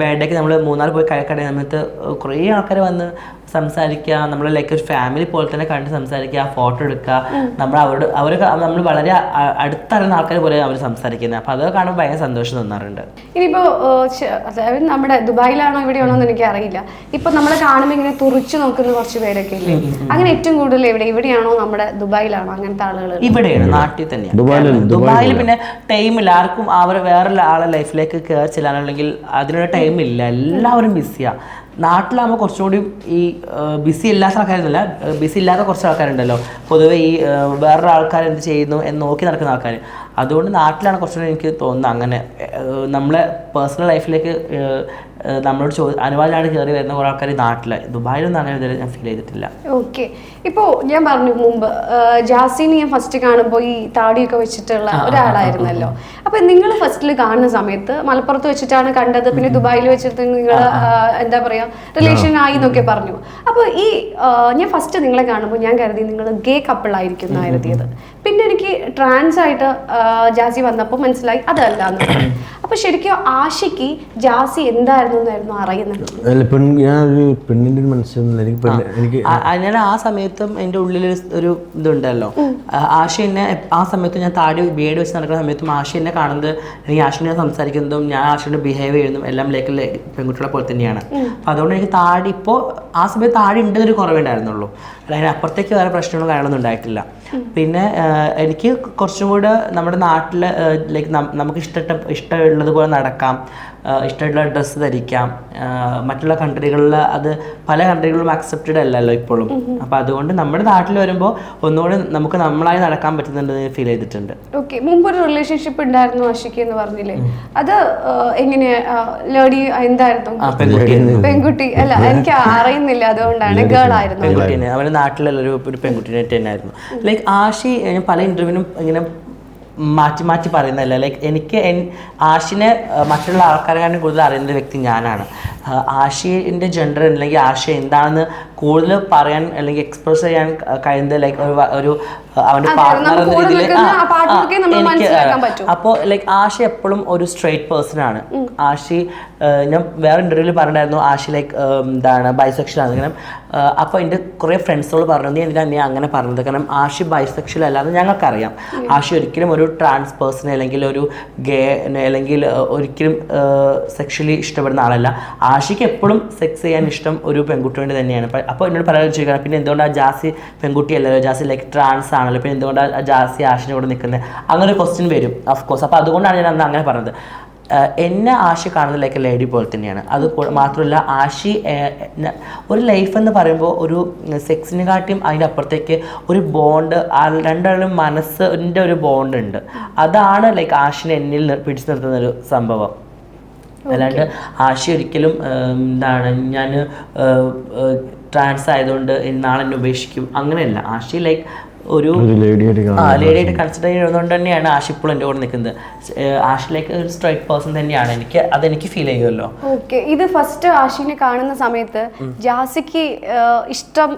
[SPEAKER 1] ബർത്ത്ഡേക്ക് നമ്മൾ മൂന്നാർ പോയി കഴിക്കട സമയത്ത് കുറേ ആൾക്കാർ വന്ന് സംസാരിക്കുക. നമ്മൾ ലൈക്ക് ഒരു ഫാമിലി പോലെ തന്നെ കണ്ട് സംസാരിക്കുക, ഫോട്ടോ എടുക്കുക. നമ്മൾ വളരെ അടുത്തറിയുന്ന ആൾക്കാർ പോലെ അവർ സംസാരിക്കുന്നത്. അപ്പൊ അതൊക്കെ കാണുമ്പോൾ ഭയങ്കര സന്തോഷം തോന്നാറുണ്ട്.
[SPEAKER 2] ഇനിയിപ്പോ നമ്മുടെ ദുബായിലാണോ ഇവിടെയാണോ എന്ന് എനിക്ക് അറിയില്ല. ഇപ്പൊ നമ്മളെ കാണുമ്പോൾ ഇങ്ങനെ തുറിച്ചു നോക്കുന്ന കുറച്ച് പേരൊക്കെ ഇല്ലേ? അങ്ങനെ ഏറ്റവും കൂടുതൽ ഇവിടെയാണോ നമ്മുടെ ദുബായിലാണോ അങ്ങനത്തെ ആളുകൾ?
[SPEAKER 1] ഇവിടെയാണ്, നാട്ടിൽ തന്നെയാണ്. ദുബായിൽ പിന്നെ ടൈമില്ല ആർക്കും. അവർ വേറെ ആളെ ലൈഫിലേക്ക് കയറി ചെല്ലാനുണ്ടെങ്കിൽ അതിനുള്ള ടൈമില്ല. എല്ലാവരും ബിസിയാ. നാട്ടിലാകുമ്പോൾ കുറച്ചുകൂടി ഈ ബിസി ഇല്ലാത്ത ആൾക്കാരൊന്നുമില്ല, ബിസി ഇല്ലാത്ത കുറച്ച് ആൾക്കാരുണ്ടല്ലോ പൊതുവെ. ഈ വേറൊരു ആൾക്കാർ എന്ത് ചെയ്യുന്നു എന്ന് നോക്കി നടക്കുന്ന ആൾക്കാർ. അതുകൊണ്ട് നാട്ടിലാണ് കുറച്ചുകൂടി എനിക്ക് തോന്നുന്നത് അങ്ങനെ നമ്മളെ പേഴ്സണൽ ലൈഫിലേക്ക് നമ്മളോട് അനുവാദമായിട്ട് കയറി വരുന്ന കുറേ ആൾക്കാർ നാട്ടിൽ ദുബായിലൊന്നും അങ്ങനെ ഇതുവരെ ഞാൻ ഫീൽ ചെയ്തിട്ടില്ല.
[SPEAKER 2] ഓക്കെ, ഇപ്പോൾ ഞാൻ പറഞ്ഞു മുമ്പ് ജാസിനെ ഞാൻ ഫസ്റ്റ് കാണുമ്പോൾ ഈ താടിയൊക്കെ വെച്ചിട്ടുള്ള ഒരാളായിരുന്നല്ലോ. അപ്പം നിങ്ങൾ ഫസ്റ്റിൽ കാണുന്ന സമയത്ത് മലപ്പുറത്ത് വെച്ചിട്ടാണ് കണ്ടത്, പിന്നെ ദുബായിൽ വെച്ചിട്ട് നിങ്ങൾ എന്താ പറയുക റിലേഷൻ ആയി എന്നൊക്കെ പറഞ്ഞു. അപ്പോൾ ഈ ഞാൻ ഫസ്റ്റ് നിങ്ങളെ കാണുമ്പോൾ ഞാൻ കരുതി നിങ്ങൾ ഗേ കപ്പിളായിരിക്കും എന്നാണ് കരുതിയത്. പിന്നെ എനിക്ക് ട്രാൻസ് ആയിട്ട് ജാസി വന്നപ്പോൾ മനസ്സിലായി അതല്ല എന്ന്. അപ്പൊ ശരിക്കും ആഷിക്ക് ജാസി എന്തായിരുന്നു എന്നായിരുന്നു അറിയുന്നത്?
[SPEAKER 3] ഞാനൊരു പെണ്ണിന്റെ മനസ്സിലായി.
[SPEAKER 1] ഞാൻ ആ സമയത്തും എൻ്റെ ഉള്ളിൽ ഒരു ഇതുണ്ടല്ലോ, ആഷി എന്നെ ആ സമയത്ത് ഞാൻ താടി ബിയേഡ് വെച്ച് നടക്കുന്ന സമയത്തും ആഷി എന്നെ കാണുന്നത്, എനിക്ക് ആഷിനെ സംസാരിക്കുന്നതും ഞാൻ ആഷിനെ ബിഹേവ് ചെയ്യുന്നതും എല്ലാം ലൈക്ക് പെൺകുട്ടികളെ പോലെ തന്നെയാണ്. അപ്പം അതുകൊണ്ട് എനിക്ക് താടി ഇപ്പോൾ ആ സമയത്ത് താടി ഉണ്ടെന്നൊരു കുറവുണ്ടായിരുന്നുള്ളൂ, അല്ലെങ്കിൽ അപ്പുറത്തേക്ക് വേറെ പ്രശ്നങ്ങളും കാര്യങ്ങളൊന്നും ഉണ്ടായിട്ടില്ല. പിന്നെ എനിക്ക് കുറച്ചും കൂടെ നമ്മുടെ നാട്ടിൽ ലൈക്ക് നമുക്ക് ഇഷ്ടമുള്ളതുപോലെ നടക്കാം, ഇഷ്ടമുള്ള ഡ്രസ്സ് ധരിക്കാം. മറ്റുള്ള കൺട്രികളിൽ അത് പല കൺട്രികളിലും അക്സെപ്റ്റഡ് അല്ലല്ലോ ഇപ്പോഴും. അപ്പം അതുകൊണ്ട് നമ്മുടെ നാട്ടിൽ വരുമ്പോൾ ഒന്നുകൂടെ നമുക്ക് നമ്മളായി നടക്കാൻ പറ്റുന്നുണ്ടെന്ന് ഫീൽ ചെയ്തിട്ടുണ്ട്.
[SPEAKER 2] ഓക്കെ, മുമ്പൊരു റിലേഷൻഷിപ്പ് ഉണ്ടായിരുന്നു ആഷിക്ക് എന്ന് പറഞ്ഞില്ലേ, അത് എങ്ങനെ ലേഡി എന്തായിരുന്നു? പെൺകുട്ടി അല്ല, എനിക്ക് അറിയുന്നില്ല, അതുകൊണ്ടാണ് ഗേൾ ആയിരുന്നു.
[SPEAKER 1] പെൺകുട്ടി അവരുടെ നാട്ടിലുള്ള ഒരു പെൺകുട്ടീനെ തന്നെയായിരുന്നു. ലൈക്ക് ആഷി പല ഇന്റർവ്യൂവിനും ഇങ്ങനെ മാറ്റി മാറ്റി പറയുന്നതല്ല. ലൈക്ക് എനിക്ക് ആഷിനെ മറ്റുള്ള ആൾക്കാരെക്കാളും കൂടുതൽ അറിയുന്ന വ്യക്തി ഞാനാണ്. ആഷിൻ്റെ ജെൻഡർ അല്ലെങ്കിൽ ആഷി എന്താണെന്ന് കൂടുതൽ പറയാൻ അല്ലെങ്കിൽ എക്സ്പ്രസ് ചെയ്യാൻ കഴിയുന്നത് ലൈക്ക് ഒരു അവൻ്റെ പാർട്ട്ണർ എന്ന രീതിയിൽ എനിക്ക്. അപ്പോൾ ലൈക്ക് ആഷി എപ്പോഴും ഒരു സ്ട്രെയിറ്റ് പേഴ്സൺ ആണ്. ആഷി ഞാൻ വേറെ ഇൻ്റർവ്യൂവിൽ പറഞ്ഞിട്ടുണ്ടായിരുന്നു ആഷി ലൈക്ക് എന്താണ് ബൈസെക്ഷൽ ആണ്. കാരണം അപ്പോൾ എൻ്റെ കുറേ ഫ്രണ്ട്സുകൾ പറഞ്ഞു നീ എന്തിനാണ് നീ അങ്ങനെ പറഞ്ഞത്, കാരണം ആഷി ബൈസെക്ഷൽ അല്ലാതെ ഞങ്ങൾക്കറിയാം. ആഷി ഒരിക്കലും ഒരു ട്രാൻസ് പേഴ്സണെ അല്ലെങ്കിൽ ഒരു ഗേ അല്ലെങ്കിൽ ഒരിക്കലും സെക്ഷലി ഇഷ്ടപ്പെടുന്ന ആളല്ല. ആഷിക്ക് എപ്പോഴും സെക്സ് ചെയ്യാൻ ഇഷ്ടം ഒരു പെൺകുട്ടിയോട് തന്നെയാണ്. അപ്പോൾ എന്നോട് പലരും ചോദിക്കണം പിന്നെ എന്തുകൊണ്ടാണ് ജാസി പെൺകുട്ടിയല്ലല്ലോ, ജാസി ലൈക്ക് ട്രാൻസ് ആണല്ലോ, പിന്നെ എന്തുകൊണ്ടാണ് ജാസി ആഷിനെ കൂടെ നിൽക്കുന്നത്, അങ്ങനെ ഒരു ക്വസ്റ്റ്യൻ വരും ഓഫ്കോഴ്സ്. അപ്പോൾ അതുകൊണ്ടാണ് ഞാൻ അന്ന് അങ്ങനെ പറഞ്ഞത്. എന്നെ ആഷി കാണുന്നത് ലൈക്ക് ലേഡി പോലെ തന്നെയാണ്. അത് മാത്രമല്ല ആഷി ഒരു ലൈഫ് എന്ന് പറയുമ്പോൾ ഒരു സെക്സിനെക്കാട്ടിയും അതിൻ്റെ അപ്പുറത്തേക്ക് ഒരു ബോണ്ട്, രണ്ടാളും മനസ്സിൻ്റെ ഒരു ബോണ്ട് ഉണ്ട്. അതാണ് ലൈക്ക് ആഷിനെ എന്നിൽ പിടിച്ചു നിർത്തുന്നൊരു സംഭവം. അല്ലാണ്ട് ആഷി ഒരിക്കലും എന്താണ് ഞാൻ ട്രാൻസ് ആയതുകൊണ്ട് നാളെ എന്നെ ഉപേക്ഷിക്കും അങ്ങനെയല്ല. ആഷി ലൈക്ക് ഒരു ലേഡിയായിട്ട് കൺസിഡർ ചെയ്യുന്നതുകൊണ്ട് തന്നെയാണ് ആഷി ഇപ്പോൾ എൻ്റെ കൂടെ നിൽക്കുന്നത്. ആഷി ലൈക്ക് ഒരു സ്ട്രൈറ്റ് പേഴ്സൺ തന്നെയാണ്. അതെനിക്ക് ഫീൽ ചെയ്യുമല്ലോ.
[SPEAKER 2] ഓക്കെ, ഇത് ഫസ്റ്റ് ആഷിനെ കാണുന്ന സമയത്ത് ജാസിക്ക് ഇഷ്ടം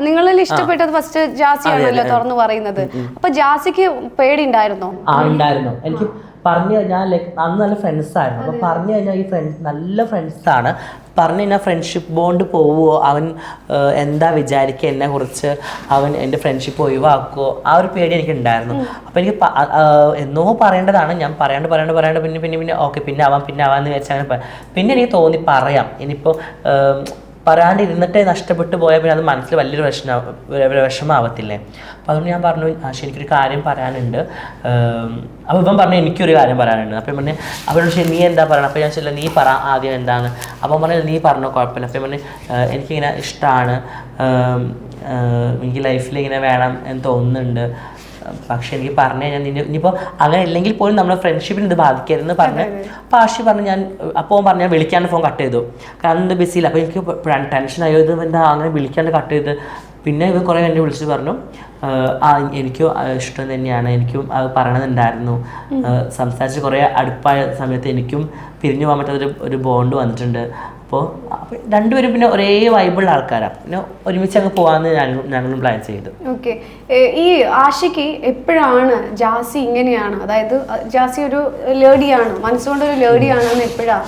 [SPEAKER 2] നിങ്ങളിൽ ഇഷ്ടപ്പെട്ടത് ഫസ്റ്റ് ജാസിയാണല്ലോ തുറന്നു പറയുന്നത്. അപ്പൊ ജാസിക്ക് പേടി ഉണ്ടായിരുന്നോ?
[SPEAKER 1] ഉണ്ടായിരുന്നു. എനിക്ക് പറഞ്ഞു കഴിഞ്ഞാൽ ലൈക്ക് അന്ന് നല്ല ഫ്രണ്ട്സായിരുന്നു. അപ്പോൾ പറഞ്ഞു കഴിഞ്ഞാൽ ഈ ഫ്രണ്ട്സ് നല്ല ഫ്രണ്ട്സാണ്. പറഞ്ഞു കഴിഞ്ഞാൽ ഫ്രണ്ട്ഷിപ്പ് ബോണ്ട് പോവുമോ, അവൻ എന്താ വിചാരിക്കുക എന്നെക്കുറിച്ച്, അവൻ എൻ്റെ ഫ്രണ്ട്ഷിപ്പ് ഒഴിവാക്കുമോ, ആ ഒരു പേടി എനിക്കുണ്ടായിരുന്നു. അപ്പോൾ എനിക്ക് എന്നോ പറയേണ്ടതാണ്, ഞാൻ പറയാണ്ട് പിന്നെ ഓക്കെ പിന്നെ ആവാമെന്ന് വിചാരിച്ചാൽ പിന്നെ എനിക്ക് തോന്നി പറയാം. ഇനിയിപ്പോൾ പറയാണ്ടിരുന്നിട്ട് നഷ്ടപ്പെട്ടു പോയാൽ പിന്നെ അത് മനസ്സിൽ വലിയൊരു വിഷമാവത്തില്ലേ. അപ്പോൾ അതുകൊണ്ട് ഞാൻ പറഞ്ഞു ആശി എനിക്കൊരു കാര്യം പറയാനുണ്ട്. അപ്പോൾ ഇവൻ പറഞ്ഞു എനിക്കൊരു കാര്യം പറയാനുണ്ട്. അപ്പം പറഞ്ഞു അവരോട് ശരി നീ എന്താ പറയണം. അപ്പോൾ ഞാൻ ചോദിച്ചില്ല നീ പറ ആദ്യം എന്താണ്. അപ്പം പറഞ്ഞു നീ പറഞ്ഞോ കുഴപ്പമില്ല. അപ്പം പറഞ്ഞു എനിക്കിങ്ങനെ ഇഷ്ടമാണ്, എനിക്ക് ലൈഫിൽ ഇങ്ങനെ വേണം എന്ന് തോന്നുന്നുണ്ട്, പക്ഷെ എനിക്ക് പറഞ്ഞു കഴിഞ്ഞാൽ ഇനിയിപ്പോൾ അങ്ങനെ ഇല്ലെങ്കിൽ പോലും നമ്മുടെ ഫ്രണ്ട്ഷിപ്പിന് ഇത് ബാധിക്കരുതെന്ന് പറഞ്ഞ്. അപ്പോൾ ആഷി പറഞ്ഞു ഞാൻ അപ്പോൾ പറഞ്ഞു ഞാൻ വിളിക്കാണ്ട് ഫോൺ കട്ട് ചെയ്തു, കാരണം എന്ത് ബിസിയില്ല. അപ്പോൾ എനിക്ക് ടെൻഷനായോ ഇത് എന്താ അങ്ങനെ വിളിക്കാണ്ട് കട്ട് ചെയ്ത്. പിന്നെ ഇവൻ കുറേ എന്നെ വിളിച്ച് പറഞ്ഞു എനിക്കും ഇഷ്ടം തന്നെയാണ്, എനിക്കും അത് പറയണമെന്നുണ്ടായിരുന്നു. സംസാരിച്ച് കുറേ അടുപ്പായ സമയത്ത് എനിക്കും പിരിഞ്ഞു പോകാൻ പറ്റാത്തൊരു ഒരു ബോണ്ട് വന്നിട്ടുണ്ട്. അപ്പോൾ രണ്ടുപേരും പിന്നെ ഒരേ വൈബിളുള്ള ആൾക്കാരാണ്, പിന്നെ ഒരുമിച്ച് അങ്ങ് പോകാമെന്ന് ഞങ്ങളും പ്ലാൻ ചെയ്തു.
[SPEAKER 2] ഓക്കെ, ഈ ആഷിക്ക് എപ്പോഴാണ് ജാസി ഇങ്ങനെയാണ്, അതായത് ജാസി ഒരു ലേഡിയാണ്, മനസ്സുകൊണ്ട് ഒരു ലേഡിയാണെന്ന് എപ്പോഴാണ്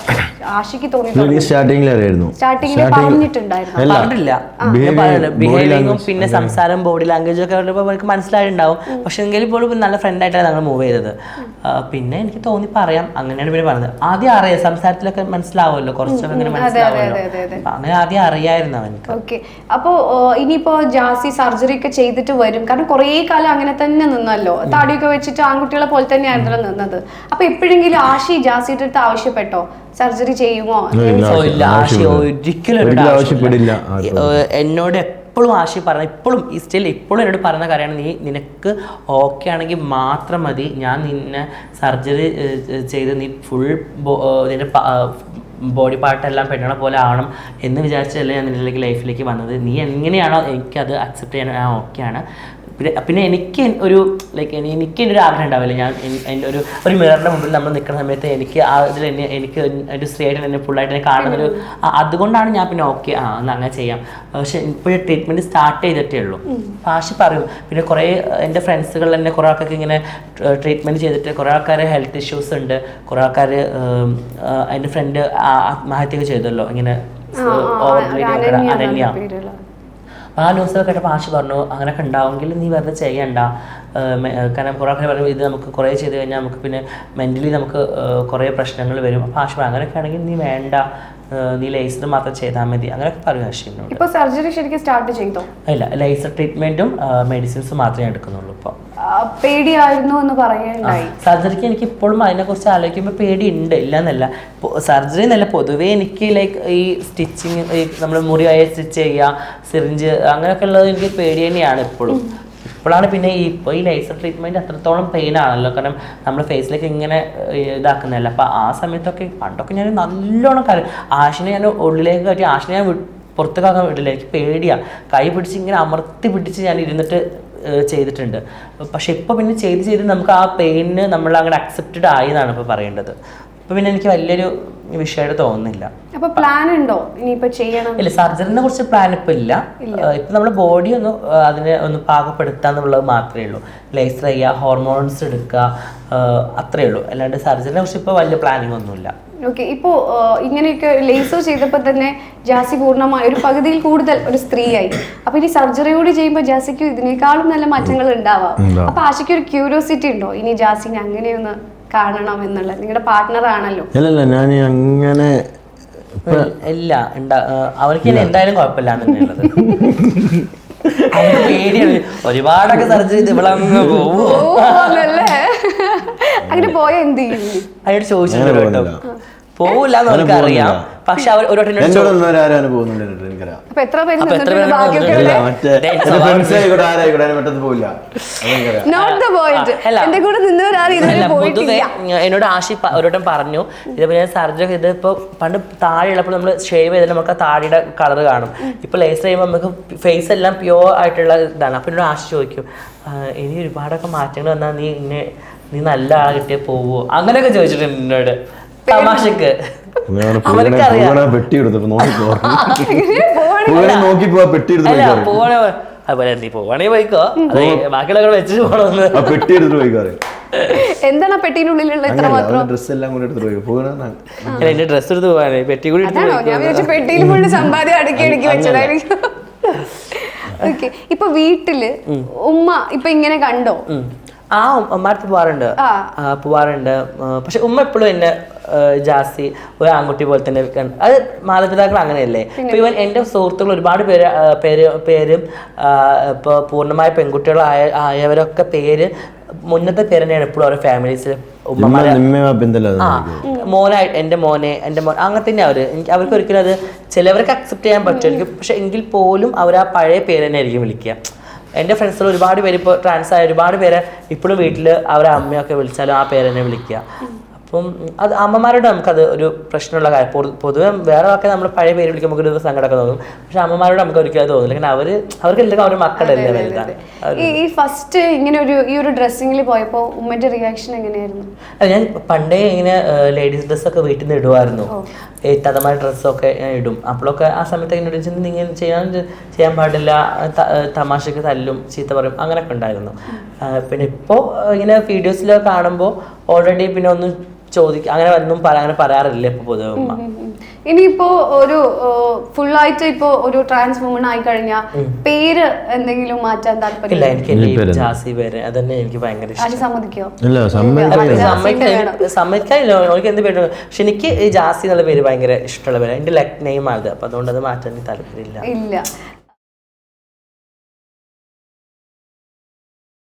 [SPEAKER 2] ആഷിക്ക് തോന്നിയിട്ടുള്ളത്? സ്റ്റാർട്ടിങ്ങിൽ പറഞ്ഞിട്ടുണ്ടായിരുന്നു.
[SPEAKER 1] ബിഹേവിയറിങ്ങും പിന്നെ സംസാരം ബോഡി ലാംഗ്വേജ് ഒക്കെ അവർക്ക് മനസ്സിലായിട്ടുണ്ടാവും. പക്ഷെ എങ്കിലും പോലും നല്ല ഫ്രണ്ടായിട്ടാണ് ഞങ്ങൾ മൂവ് ചെയ്തത്. പിന്നെ എനിക്ക് തോന്നി പറയാം, അങ്ങനെയാണ് പിന്നെ പറഞ്ഞത്. ആദ്യം അറിയാം, സംസാരത്തിലൊക്കെ മനസ്സിലാവുമല്ലോ, കുറച്ചൊക്കെ അങ്ങനെ മനസ്സിലാവുമല്ലോ, അങ്ങനെ ആദ്യം അറിയായിരുന്നു അവനക്ക്.
[SPEAKER 2] ഓക്കെ, അപ്പോൾ ഇനിയിപ്പോ ജാസി സർജറി ഒക്കെ ചെയ്തിട്ട് വരും, കാരണം കുറേ കാലം അങ്ങനെ തന്നെ നിന്നല്ലോ, താടിയൊക്കെ വെച്ചിട്ട് ആൺകുട്ടികളെ പോലെ തന്നെ ആയിരുന്നല്ലോ നിന്നത്. അപ്പൊ എപ്പോഴെങ്കിലും ആഷി ജാസിയുടെ അടുത്ത് ആവശ്യപ്പെട്ടോ സർജറി ചെയ്യുമോ?
[SPEAKER 1] ഇല്ല, ആഷി ഒരിക്കലും എന്നോട് ഇപ്പോഴും ആശി പറഞ്ഞ ഇപ്പോഴും ഇപ്പോഴും എന്നോട് പറയുന്ന കാര്യമാണ്, നിനക്ക് ഓക്കെ ആണെങ്കിൽ മാത്രം മതി, ഞാൻ നിന്നെ സർജറി ചെയ്ത് നീ ഫുൾ നിന്റെ ബോഡി പാർട്ടെല്ലാം പെണ്ണണ പോലെ ആവണം എന്ന് വിചാരിച്ചല്ലേ ഞാൻ നിന്നിലേക്ക് ലൈഫിലേക്ക് വന്നത്. നീ എങ്ങനെയാണോ എനിക്കത് അക്സെപ്റ്റ് ചെയ്യാൻ ഞാൻ ഓക്കെയാണ്. പിന്നെ എനിക്ക് ഒരു ലൈക്ക് എനിക്ക് എൻ്റെ ഒരു ആഗ്രഹം ഉണ്ടാവില്ല, ഞാൻ എൻ്റെ ഒരു മിററിൻ്റെ മുമ്പിൽ നമ്മൾ നിൽക്കുന്ന സമയത്ത് എനിക്ക് അതിൽ എനിക്ക് ഒരു സ്ത്രീയായിട്ട് എന്നെ ഫുള്ളായിട്ട് എന്നെ കാണുന്നൊരു അതുകൊണ്ടാണ് ഞാൻ പിന്നെ ഓക്കെ ഒന്ന് അങ്ങനെ ചെയ്യാം. പക്ഷെ ഇപ്പോഴും ട്രീറ്റ്മെൻറ്റ് സ്റ്റാർട്ട് ചെയ്തിട്ടേ ഉള്ളൂ. ആശി പറയും. പിന്നെ കുറേ എൻ്റെ ഫ്രണ്ട്സുകൾ തന്നെ കുറേ ആൾക്കാർക്ക് ഇങ്ങനെ ട്രീറ്റ്മെൻറ്റ് ചെയ്തിട്ട് കുറേ ആൾക്കാർ ഹെൽത്ത് ഇഷ്യൂസ് ഉണ്ട്, കുറേ ആൾക്കാർ എൻ്റെ ഫ്രണ്ട് ആത്മഹത്യ ചെയ്തല്ലോ ഇങ്ങനെ അനന്യ. ആ ന്യൂസൊക്കെ കേട്ടപ്പോൾ ആശി പറഞ്ഞു അങ്ങനെയൊക്കെ ഉണ്ടാവുമെങ്കിൽ നീ വെറുതെ ചെയ്യണ്ട, കാരണം കുറേ ആൾക്കാർ പറഞ്ഞു ഇത് നമുക്ക് കുറേ ചെയ്ത് കഴിഞ്ഞാൽ നമുക്ക് പിന്നെ മെൻ്റലി നമുക്ക് കുറേ പ്രശ്നങ്ങൾ വരും. അപ്പോൾ ആശി അങ്ങനെയൊക്കെ ആണെങ്കിൽ നീ വേണ്ട, നീ ലേസർ മാത്രം ചെയ്താൽ മതി അങ്ങനെയൊക്കെ പറയും ആശിനോട്.
[SPEAKER 2] ഇപ്പോൾ സർജറി ശരിക്കും സ്റ്റാർട്ട് ചെയ്തോ? ഇല്ല,
[SPEAKER 1] ലേസർ ട്രീറ്റ്മെൻറ്റും മെഡിസിൻസും മാത്രമേ എടുക്കുന്നുള്ളൂ. ഇപ്പോൾ
[SPEAKER 2] പേടിയായിരുന്നു എന്ന് പറയുകയുണ്ടായി.
[SPEAKER 1] സർജറിക്ക് എനിക്ക് ഇപ്പോഴും അതിനെക്കുറിച്ച് ആലോചിക്കുമ്പോൾ പേടിയുണ്ട്, ഇല്ലയെന്നല്ല. സർജറി എന്നല്ല, പൊതുവേ എനിക്ക് ലൈക്ക് ഈ സ്റ്റിച്ചിങ്, ഈ നമ്മൾ മുറിയായി സ്റ്റിച്ച് ചെയ്യുക, സിറിഞ്ച് അങ്ങനെയൊക്കെ ഉള്ളത് എനിക്ക് പേടി തന്നെയാണ് ഇപ്പോഴും. ഇപ്പോഴാണ് പിന്നെ ഇപ്പോൾ ഈ ലേസർ ട്രീറ്റ്മെൻറ്റ് അത്രത്തോളം പെയിൻ ആണല്ലോ, കാരണം നമ്മൾ ഫേസിലേക്ക് ഇങ്ങനെ ഇതാക്കുന്നതല്ല. അപ്പോൾ ആ സമയത്തൊക്കെ പണ്ടൊക്കെ ഞാൻ നല്ലോണം ആശിനെ ഞാൻ ഉള്ളിലേക്ക് കയറ്റി ആശിനെ ഞാൻ പുറത്തേക്കാക്കാൻ വിടില്ല, എനിക്ക് പേടിയാണ്. കൈ പിടിച്ച് ഇങ്ങനെ അമർത്തി പിടിച്ച് ഞാൻ ഇരുന്നിട്ട് ചെയ്തിട്ടുണ്ട്. പക്ഷെ ഇപ്പോൾ പിന്നെ ചെയ്ത് നമുക്ക് ആ പെയിന് നമ്മൾ അങ്ങനെ അക്സെപ്റ്റഡ് ആയി എന്നാണ് ഇപ്പോൾ പറയേണ്ടത്. അപ്പോൾ പിന്നെ എനിക്ക് വലിയൊരു വിഷയമായിട്ട് തോന്നുന്നില്ല.
[SPEAKER 2] അപ്പോൾ പ്ലാൻ ഉണ്ടോ ഇനിയിപ്പോൾ ചെയ്യണം?
[SPEAKER 1] ഇല്ല, സർജറിനെ കുറിച്ച് പ്ലാൻ ഇപ്പം ഇല്ല. ഇപ്പം നമ്മുടെ ബോഡി അതിനെ ഒന്ന് പാകപ്പെടുത്തുക എന്നുള്ളത് മാത്രമേ ഉള്ളൂ. ലേസർ ചെയ്യുക, ഹോർമോൺസ് എടുക്കുക, അത്രയേ ഉള്ളൂ. അല്ലാണ്ട് സർജറിനെ കുറിച്ച് ഇപ്പോൾ വലിയ പ്ലാനിങ് ഒന്നുമില്ല.
[SPEAKER 2] ഓക്കെ, ഇപ്പോൾ ഇങ്ങനെയൊക്കെ ലേസർ ചെയ്തപ്പോൾ തന്നെ ജാസി പൂർണ്ണമായി ഒരു പകുതിയിൽ കൂടുതൽ ഒരു സ്ത്രീയായി. അപ്പൊ ഇനി സർജറി കൂടി ചെയ്യുമ്പോൾ ജാസിക്ക് ഇതിനേക്കാളും നല്ല മാറ്റങ്ങൾ ഉണ്ടാവാം. അപ്പൊ ആശയ്ക്ക് ഒരു ക്യൂരിയോസിറ്റി ഉണ്ടോ ഇനി ജാസിനെ അങ്ങനെയൊന്ന് കാണണം എന്നുള്ള? നിങ്ങളുടെ പാർട്ട്ണർ ആണല്ലോ.
[SPEAKER 3] അല്ലല്ല, ഞാൻ അങ്ങനെ
[SPEAKER 1] ഇല്ല, അവർക്ക് എന്തായാലും കുഴപ്പമില്ല എന്നുള്ളത്. പേടിയാണ്, ഒരുപാടൊക്കെ സർജറി ചെയ്ത് ഇവളങ്ങ് പോവോ
[SPEAKER 2] അങ്ങനെ പോയ എന്ത് ചെയ്യും?
[SPEAKER 1] അതിനോട് ചോദിച്ചിട്ടുണ്ട് കേട്ടോ. പോവില്ല എന്ന് നമുക്ക് അറിയാം, പക്ഷെ അവർ ഒരു എന്നോട് ആശി ഒരു പറഞ്ഞു ഇതേപോലെ ഞാൻ സർജറി ഇതിപ്പോ പണ്ട് താഴെയുള്ളപ്പോൾ നമ്മൾ ഷേവ് ചെയ്താൽ നമുക്ക് ആ താടിയുടെ കളർ കാണും. ഇപ്പൊ ലേസർ ചെയ്യുമ്പോൾ നമുക്ക് ഫേസ് എല്ലാം പ്യുവർ ആയിട്ടുള്ള ഇതാണ്. അപ്പൊ എന്നോട് ആശി ചോദിക്കും ഇനി ഒരുപാടൊക്കെ മാറ്റങ്ങൾ വന്നാൽ നീ നല്ല ആളെ കിട്ടിയാൽ പോവോ അങ്ങനെയൊക്കെ ചോദിച്ചിട്ടുണ്ട് എന്നോട് തമാശക്ക്. അതുപോലെ നീ പോവാണെങ്കിൽ പോയിക്കോ, ബാക്കിയുള്ള വെച്ചിട്ട് പോകണമെന്ന്.
[SPEAKER 2] എന്താണ് പെട്ടിനുള്ളിലുള്ള
[SPEAKER 1] എന്റെ ഡ്രസ് എടുത്ത് പോകാനേ പെട്ടി കൂടി
[SPEAKER 2] പെട്ടിയിൽ ഫുള്ള് സമ്പാദ്യം അടുക്കി അടുക്കി വെച്ചതായിരിക്കും. ഓക്കെ, ഇപ്പൊ വീട്ടില് ഉമ്മ ഇപ്പൊ ഇങ്ങനെ കണ്ടോ?
[SPEAKER 1] ആ ഉമ്മാടുത്ത് പോവാറുണ്ട്. പക്ഷെ ഉമ്മ എപ്പോഴും എന്നെ ജാസി ഒരു ആൺകുട്ടി പോലെ തന്നെ അത് മാതാപിതാക്കൾ അങ്ങനെയല്ലേ. ഇപ്പൊ ഇവൻ എൻ്റെ സുഹൃത്തുക്കൾ ഒരുപാട് പേര് ഇപ്പോൾ പൂർണ്ണമായ പെൺകുട്ടികളായവരൊക്കെ മുന്നത്തെ പേര് തന്നെയാണ് എപ്പോഴും അവരുടെ ഫാമിലീസിൽ മോനായിട്ട് എൻ്റെ മോൻ അങ്ങനെ തന്നെ അവർക്ക് ഒരിക്കലും അത് ചിലവർക്ക് അക്സെപ്റ്റ് ചെയ്യാൻ പറ്റുമായിരിക്കും. പക്ഷെ എങ്കിൽ പോലും അവർ ആ പഴയ പേര് തന്നെ ആയിരിക്കും വിളിക്കുക. എൻ്റെ ഫ്രണ്ട്സിൽ ഒരുപാട് പേര് ഇപ്പോൾ ട്രാൻസ് ആയ ഒരുപാട് പേര് ഇപ്പോഴും വീട്ടിൽ അവരെ അമ്മയൊക്കെ വിളിച്ചാലും ആ പേര് തന്നെ വിളിക്കുക. അപ്പം അത് അമ്മമാരോട് നമുക്കത് ഒരു പ്രശ്നമുള്ള കാര്യം. പൊതുവെ വേറെ ആൾക്കാർ നമ്മൾ പഴയ പേര് വിളിക്കുമ്പോൾ നമുക്ക് ഒരു സങ്കടമൊക്കെ തോന്നും. പക്ഷെ അമ്മമാരോട് നമുക്ക് ഒരിക്കലും അത് തോന്നില്ല, കാരണം അവർക്ക് എന്തെങ്കിലും അവരുടെ മക്കളല്ലേ വലുതാണ്.
[SPEAKER 2] ഈ ഫസ്റ്റ് ഇങ്ങനെ ഈ ഒരു ഡ്രസ്സിങ്ങിൽ പോയപ്പോൾ ഉമ്മന്റെ റിയാക്ഷൻ എങ്ങനെയായിരുന്നു?
[SPEAKER 1] ഞാൻ പണ്ടേ ഇങ്ങനെ ലേഡീസ് ഡ്രസ്സൊക്കെ വീട്ടിൽ നിന്ന് ഇടുമായിരുന്നു, തതമായ ഡ്രസ്സൊക്കെ ഞാൻ ഇടും. അപ്പോഴൊക്കെ ആ സമയത്ത് ഇങ്ങനെ ഇങ്ങനെ ചെയ്യാൻ പാടില്ല, തമാശക്ക് തല്ലും ചീത്ത പറയും അങ്ങനെയൊക്കെ ഉണ്ടായിരുന്നു. പിന്നെ ഇപ്പോൾ ഇങ്ങനെ വീഡിയോസിലൊക്കെ കാണുമ്പോൾ ഓൾറെഡി പിന്നെ ഒന്നും അങ്ങനെ അങ്ങനെ പറയാറില്ല ഇപ്പൊ പൊതുവെ ഉമ്മ.
[SPEAKER 2] ഇനിയിപ്പോ ഒരു ഫുള്ളായിട്ട് ഇപ്പോ ഒരു ട്രാൻസ് വുമൺ ആയി കഴിഞ്ഞാൽ പേര് എന്തെങ്കിലും മാറ്റാൻ താല്പര്യം?
[SPEAKER 1] എനിക്ക് ജാസി പേര് അതന്നെ എനിക്ക് ഭയങ്കര ഇഷ്ടം. സമ്മതിക്കാനില്ല, എനിക്ക് എന്ത് പേര്. പക്ഷെ എനിക്ക് ഈ ജാസി എന്നുള്ള പേര് ഭയങ്കര ഇഷ്ടമുള്ള പേര്, എന്റെ നെയിം ആണ്. അപ്പൊ അതുകൊണ്ട് അത് മാറ്റാൻ താല്പര്യമില്ല.